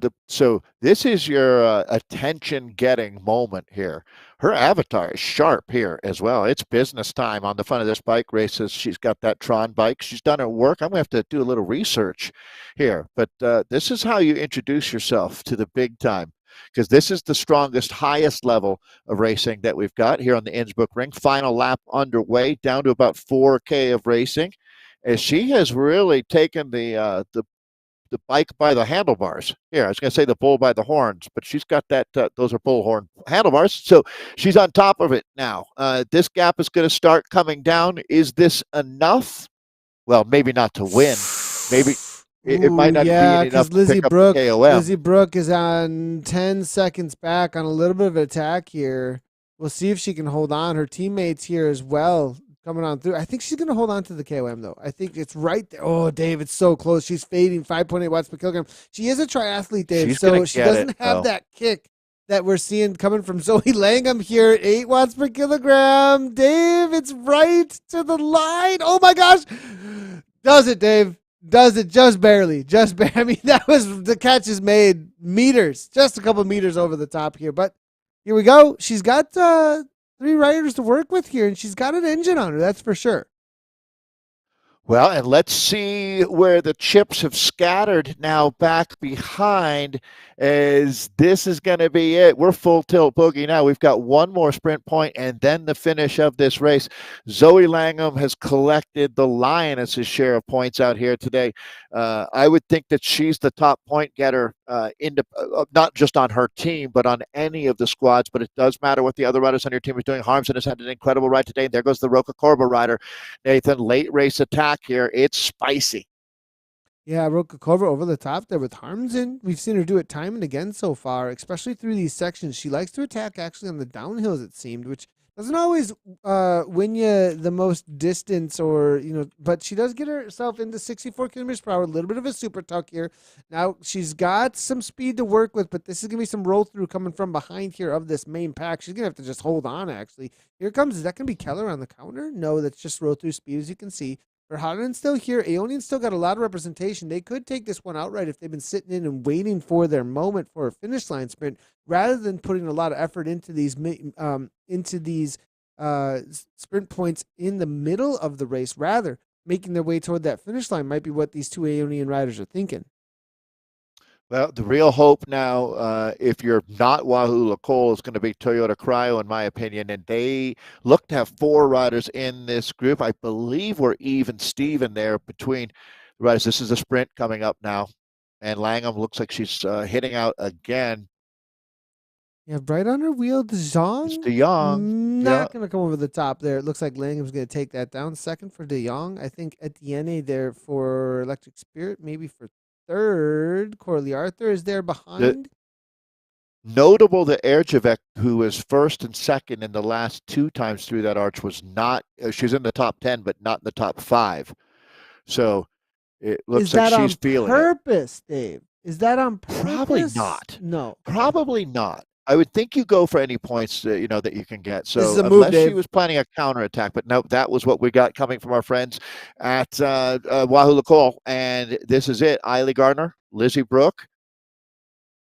this is your attention-getting moment here. Her avatar is sharp here as well. It's business time on the front of this bike races. She's got that Tron bike. She's done her work. I'm gonna have to do a little research here, but this is how you introduce yourself to the big time, because this is the strongest, highest level of racing that we've got here on the Innsbruck Ring. Final lap underway, down to about 4K of racing, as she has really taken the bike by the handlebars. Here, I was going to say the bull by the horns, but she's got that. Those are bull horn handlebars. So she's on top of it now. This gap is going to start coming down. Is this enough? Well, maybe not to win. Maybe it Ooh, might not yeah, be enough because to pick up the KOM. Lizzie Brooke is on 10 seconds back on a little bit of an attack here. We'll see if she can hold on. Her teammates here as well coming on through. I think she's going to hold on to the KOM, though. I think it's right there. Oh, Dave, it's so close. She's fading 5.8 watts per kilogram. She is a triathlete, Dave, She's so going to she get it, doesn't have though. that kick that we're seeing coming from Zoe Langham here at 8 watts per kilogram. Dave, it's right to the line. Oh, my gosh. Does it, Dave? Does it just barely? Just barely. I mean, that was the catch is made meters, just a couple meters over the top here. But here we go. She's got 3 riders to work with here, and she's got an engine on her. That's for sure. Well, and let's see where the chips have scattered now back behind, as this is going to be it. We're full tilt boogie now. We've got one more sprint point and then the finish of this race. Zoe Langham has collected the lioness's share of points out here today. I would think that she's the top point getter not just on her team, but on any of the squads. But it does matter what the other riders on your team is doing. Harmson has had an incredible ride today. And there goes the Roca Corba rider. Nathan, late race attack here. It's spicy. Yeah, Roca Corba over the top there with Harmson. We've seen her do it time and again so far, especially through these sections. She likes to attack actually on the downhills, it seemed, which doesn't always win you the most distance or, but she does get herself into 64 kilometers per hour, a little bit of a super tuck here. Now, she's got some speed to work with, but this is going to be some roll through coming from behind here of this main pack. She's going to have to just hold on, actually. Here comes, is that going to be Keller on the counter? No, that's just roll through speed, as you can see. Verhaaren's still here. Aeonian's still got a lot of representation. They could take this one outright if they've been sitting in and waiting for their moment for a finish line sprint, rather than putting a lot of effort into these sprint points in the middle of the race. Rather, making their way toward that finish line might be what these two Aeonian riders are thinking. Well, the real hope now, if you're not Wahoo Lacole, is going to be Toyota Cryo, in my opinion. And they look to have 4 riders in this group. I believe we're even Steven there between the riders. This is a sprint coming up now. And Langham looks like she's hitting out again. Yeah, right on her wheel, De Jong. It's De Jong. Not going to come over the top there. It looks like Langham's going to take that down. Second for De Jong. I think Etienne there for Electric Spirit, maybe for third. Corley Arthur is there behind. Notable that Erjevec, who was first and second in the last 2 times through that arch, was not. She's in the top 10, but not in the top 5. So it looks like she's feeling it. Is that on purpose, Dave? Is that on purpose? Probably not. No. Probably not. I would think you go for any points that you can get. So this is a unless move, she was planning a counterattack, but no, that was what we got coming from our friends at Wahoo Lacole. And this is it. Eiley Gardner, Lizzie Brooke.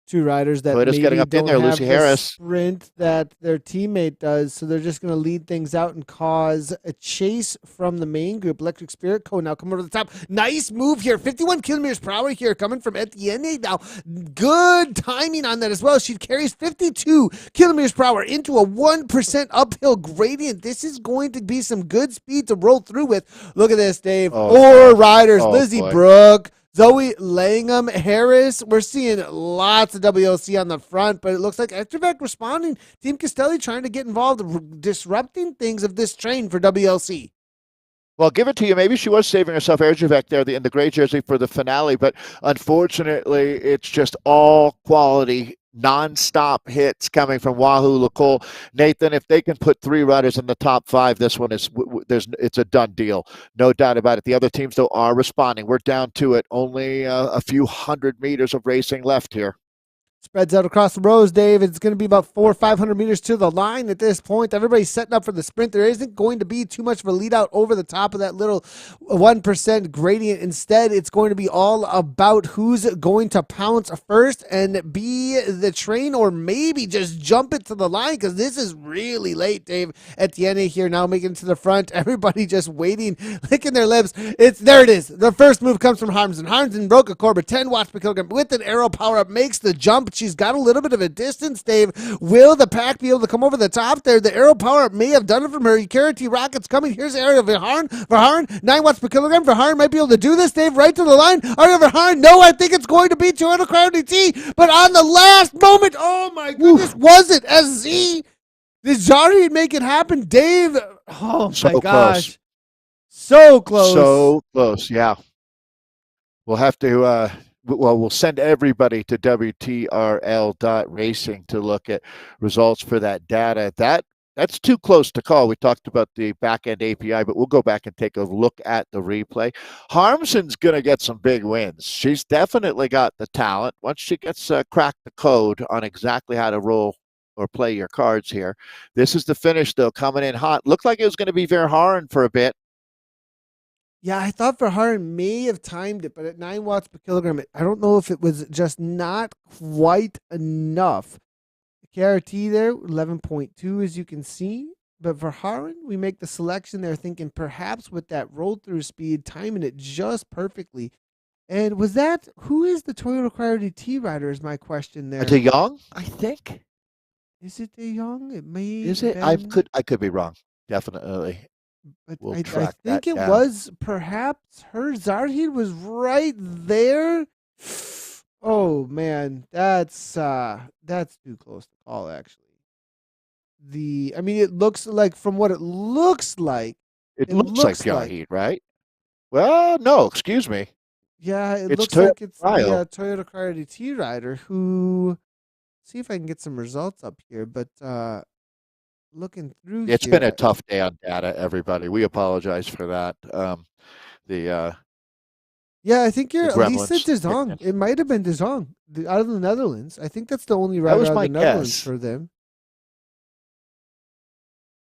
2 riders that maybe getting up don't in there, have Lucy the Harris. sprint that their teammate does, so they're just going to lead things out and cause a chase from the main group. Electric Spirit Co. now come over the top. Nice move here. 51 kilometers per hour here coming from Etienne. Now, good timing on that as well. She carries 52 kilometers per hour into a 1% uphill gradient. This is going to be some good speed to roll through with. Look at this, Dave. 4 riders. Lizzie Brooke, Zoe Langham, Harris. We're seeing lots of WLC on the front, but it looks like Estrevec responding. Team Castelli trying to get involved, disrupting things of this train for WLC. Well, give it to you. Maybe she was saving herself, Erjevec there in the gray jersey for the finale, but unfortunately, it's just all quality, non-stop hits coming from Wahoo Lacole. Nathan, if they can put 3 riders in the top 5, this one it's a done deal. No doubt about it. The other teams, though, are responding. We're down to it. Only a few hundred meters of racing left here. Spreads out across the rows, Dave. It's going to be about 400 or 500 meters to the line at this point. Everybody's setting up for the sprint. There isn't going to be too much of a lead out over the top of that little 1% gradient. Instead, it's going to be all about who's going to pounce first and be the train, or maybe just jump it to the line, because this is really late, Dave. Etienne here now making it to the front. Everybody just waiting, licking their lips. There it is. The first move comes from Harmson. Harmson broke a Corba 10 watts per kilogram with an aero power up, makes the jump. She's got a little bit of a distance, Dave. Will the pack be able to come over the top there? The aero power may have done it from her. Carity rockets coming. Here's Ariel Verhaaren, 9 watts per kilogram. Verhaaren might be able to do this, Dave, right to the line. Ariel Verhaaren, no, I think it's going to be Toyota Cryo DT, but on the last moment, oh my goodness, was it SZ? Did Jari make it happen, Dave? Oh my gosh. So close. So close, yeah. We'll have to we'll send everybody to WTRL.racing to look at results for that data. That's too close to call. We talked about the back-end API, but we'll go back and take a look at the replay. Harmson's going to get some big wins. She's definitely got the talent. Once she gets cracked the code on exactly how to roll or play your cards here. This is the finish, though, coming in hot. Looked like it was going to be Verhaaren for a bit. Yeah, I thought Verhaaren may have timed it, but at 9 watts per kilogram, I don't know if it was just not quite enough. KRT there, 11.2, as you can see. But Verhaaren, we make the selection there thinking perhaps with that roll-through speed, timing it just perfectly. And was that, who is the Toyota Cryo DT rider is my question there. De Jong, I think. Is it De Jong? It may Is it? I could be wrong. Definitely. But we'll I think it down. was perhaps her. Zarhid was right there. Oh man, that's too close to call actually. I mean, it looks like from what it looks like, It it looks like looks PR like Heat, right? Well, no, excuse me. yeah, it It's looks Toyota like it's the Cryo. Toyota Cryo DT rider who. See if I can get some results up here, but looking through It's been here, a tough day on data, everybody. We apologize for that. The yeah, I think the you're Lisa Gremlins De kicked Jong. in. It might have been De Jong out of the Netherlands. I think that's the only That rider was out of the my Netherlands guess. for them.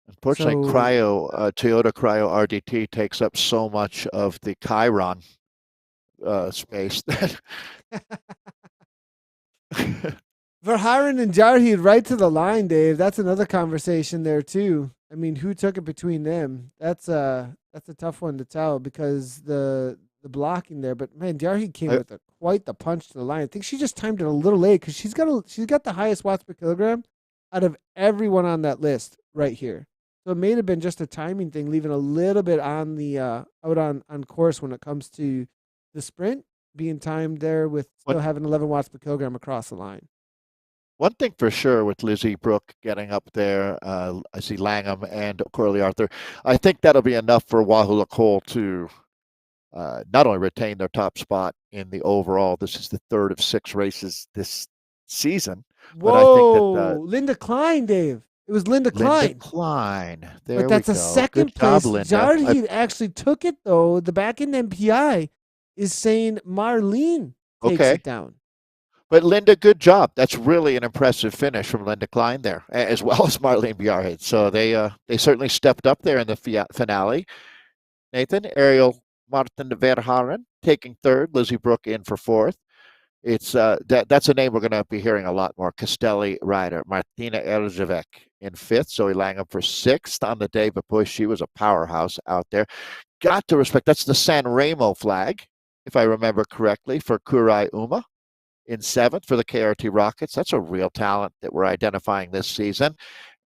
Unfortunately, So Toyota Cryo RDT takes up so much of the Chiron space that Verhaeren and Jarheed right to the line, Dave. That's another conversation there too. I mean, who took it between them? That's a tough one to tell because the blocking there. But man, Jarheed came I, with quite the punch to the line. I think she just timed it a little late because she's got the highest watts per kilogram out of everyone on that list right here. So it may have been just a timing thing, leaving a little bit on the out on course when it comes to the sprint being timed there with one still having 11 watts per kilogram across the line. one thing for sure with Lizzie Brooke getting up there, I see Langham and Corley Arthur. I think that'll be enough for Wahoo Cole to not only retain their top spot in the overall. This is the third of 6 races this season, but I think that Whoa, Linda Klein, Dave. It was Linda Linda Klein. Klein. But There we that's a go. Good second job, place. Linda. Jarheed actually took it though. The back end MPI is saying Marlene takes Okay. it down. But Linda, good job. That's really an impressive finish from Linda Klein there, as well as Marlene Bjarhed. So they certainly stepped up there in the finale. Nathan, Ariel Martin de Verharen taking third, Lizzie Brooke in for fourth. It's that's a name we're going to be hearing a lot more. Castelli rider Martina Erzevec in fifth, Zoe Langham for sixth on the day, but boy, she was a powerhouse out there. Got to respect. That's the San Remo flag, if I remember correctly, for Kurai Uma in seventh for the KRT Rockets. That's a real talent that we're identifying this season.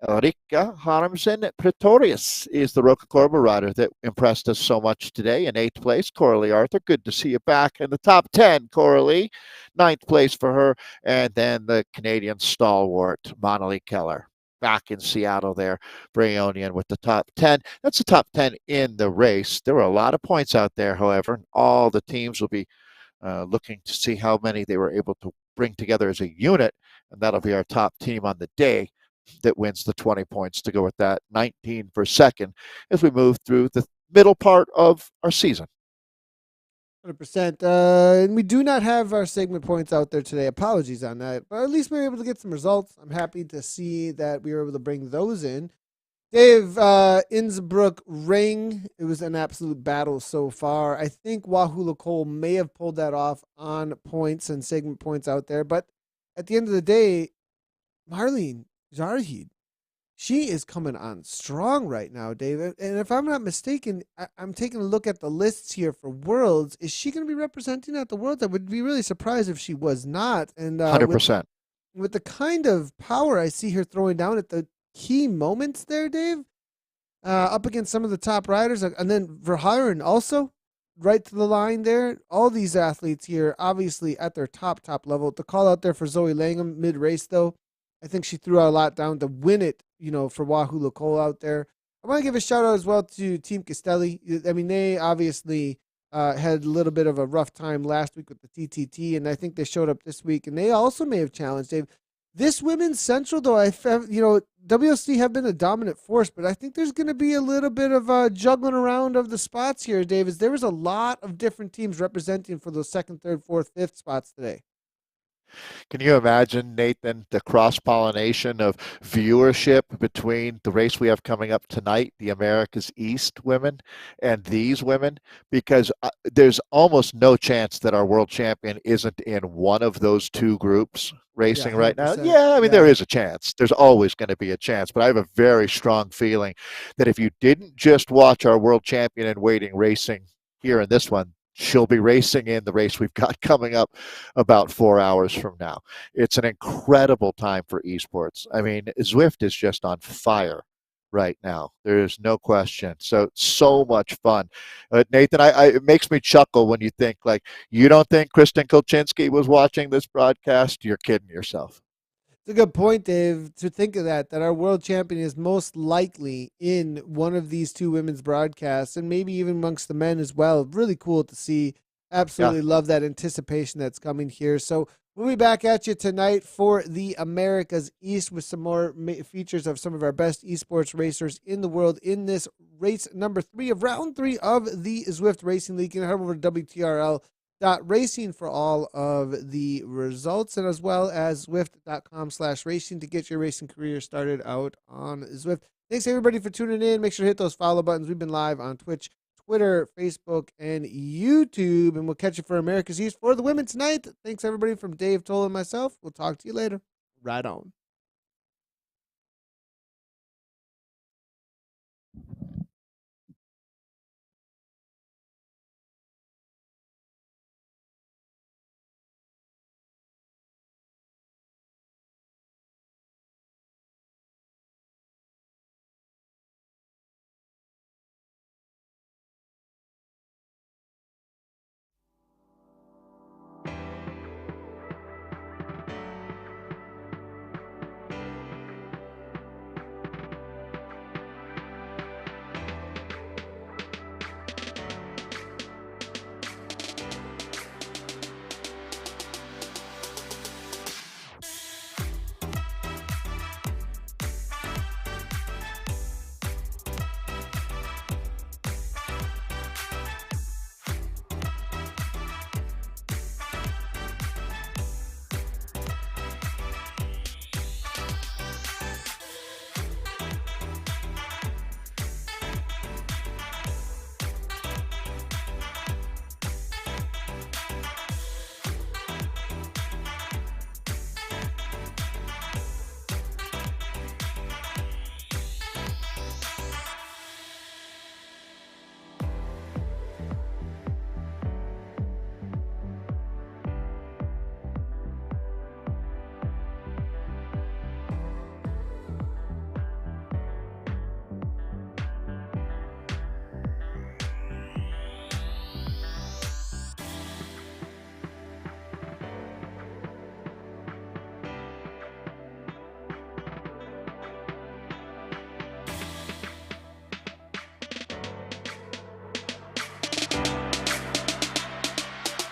Rika Harmsen Pretorius is the Roca Corba rider that impressed us so much today in eighth place. Coralie Arthur, good to see you back in the top 10, Coralie. Ninth place for her. And then the Canadian stalwart, Monali Keller, back in Seattle there, Brayonian with the top 10. That's the top 10 in the race. There were a lot of points out there, however. All the teams will be looking to see how many they were able to bring together as a unit, and that'll be our top team on the day that wins the 20 points to go with that 19 for second as we move through the middle part of our season. 100%. And we do not have our segment points out there today. Apologies on that. But at least we were able to get some results. I'm happy to see that we were able to bring those in. Dave, Innsbruck Ring, it was an absolute battle so far. I think Wahoo Cole may have pulled that off on points and segment points out there. But at the end of the day, Marlene Jarheed, she is coming on strong right now, Dave. And if I'm not mistaken, I'm taking a look at the lists here for Worlds. Is she going to be representing at the Worlds? I would be really surprised if she was not. And 100%. with the kind of power I see her throwing down at the key moments there, Dave, up against some of the top riders, and then Verhaeren also right to the line there. All these athletes here, obviously at their top level. The call out there for Zoe Langham mid race, though, I think she threw out a lot down to win it, for Wahoo Cole out there. I want to give a shout out as well to Team Castelli. I mean, they obviously had a little bit of a rough time last week with the TTT, and I think they showed up this week, and they also may have challenged Dave. This women's central, though, WSC have been a dominant force, but I think there's going to be a little bit of juggling around of the spots here, David. There was a lot of different teams representing for those second, third, fourth, fifth spots today. Can you imagine, Nathan, the cross pollination of viewership between the race we have coming up tonight, the America's East women, and these women? Because there's almost no chance that our world champion isn't in one of those two groups racing right now. Yeah, I mean, there is a chance. There's always going to be a chance. But I have a very strong feeling that if you didn't just watch our world champion in waiting racing here in this one, she'll be racing in the race we've got coming up about 4 hours from now. It's an incredible time for esports. I mean, Zwift is just on fire right now. There's no question. So much fun. Nathan, it makes me chuckle when you think like, you don't think Kristen Kolchinski was watching this broadcast? You're kidding yourself. It's a good point, Dave, to think of that our world champion is most likely in one of these two women's broadcasts and maybe even amongst the men as well. Really cool to see. Yeah. Absolutely love that anticipation that's coming here. So we'll be back at you tonight for the Americas East with some more features of some of our best esports racers in the world in this race number 3 of round 3 of the Zwift Racing League. You can head over to WTRL.racing for all of the results, and as well as Zwift.com/racing to get your racing career started out on Zwift. Thanks everybody for tuning in. Make sure to hit those follow buttons. We've been live on Twitch, Twitter, Facebook, and YouTube, and we'll catch you for America's East for the women tonight. Thanks everybody from Dave, Towle, and myself. We'll talk to you later. Right on.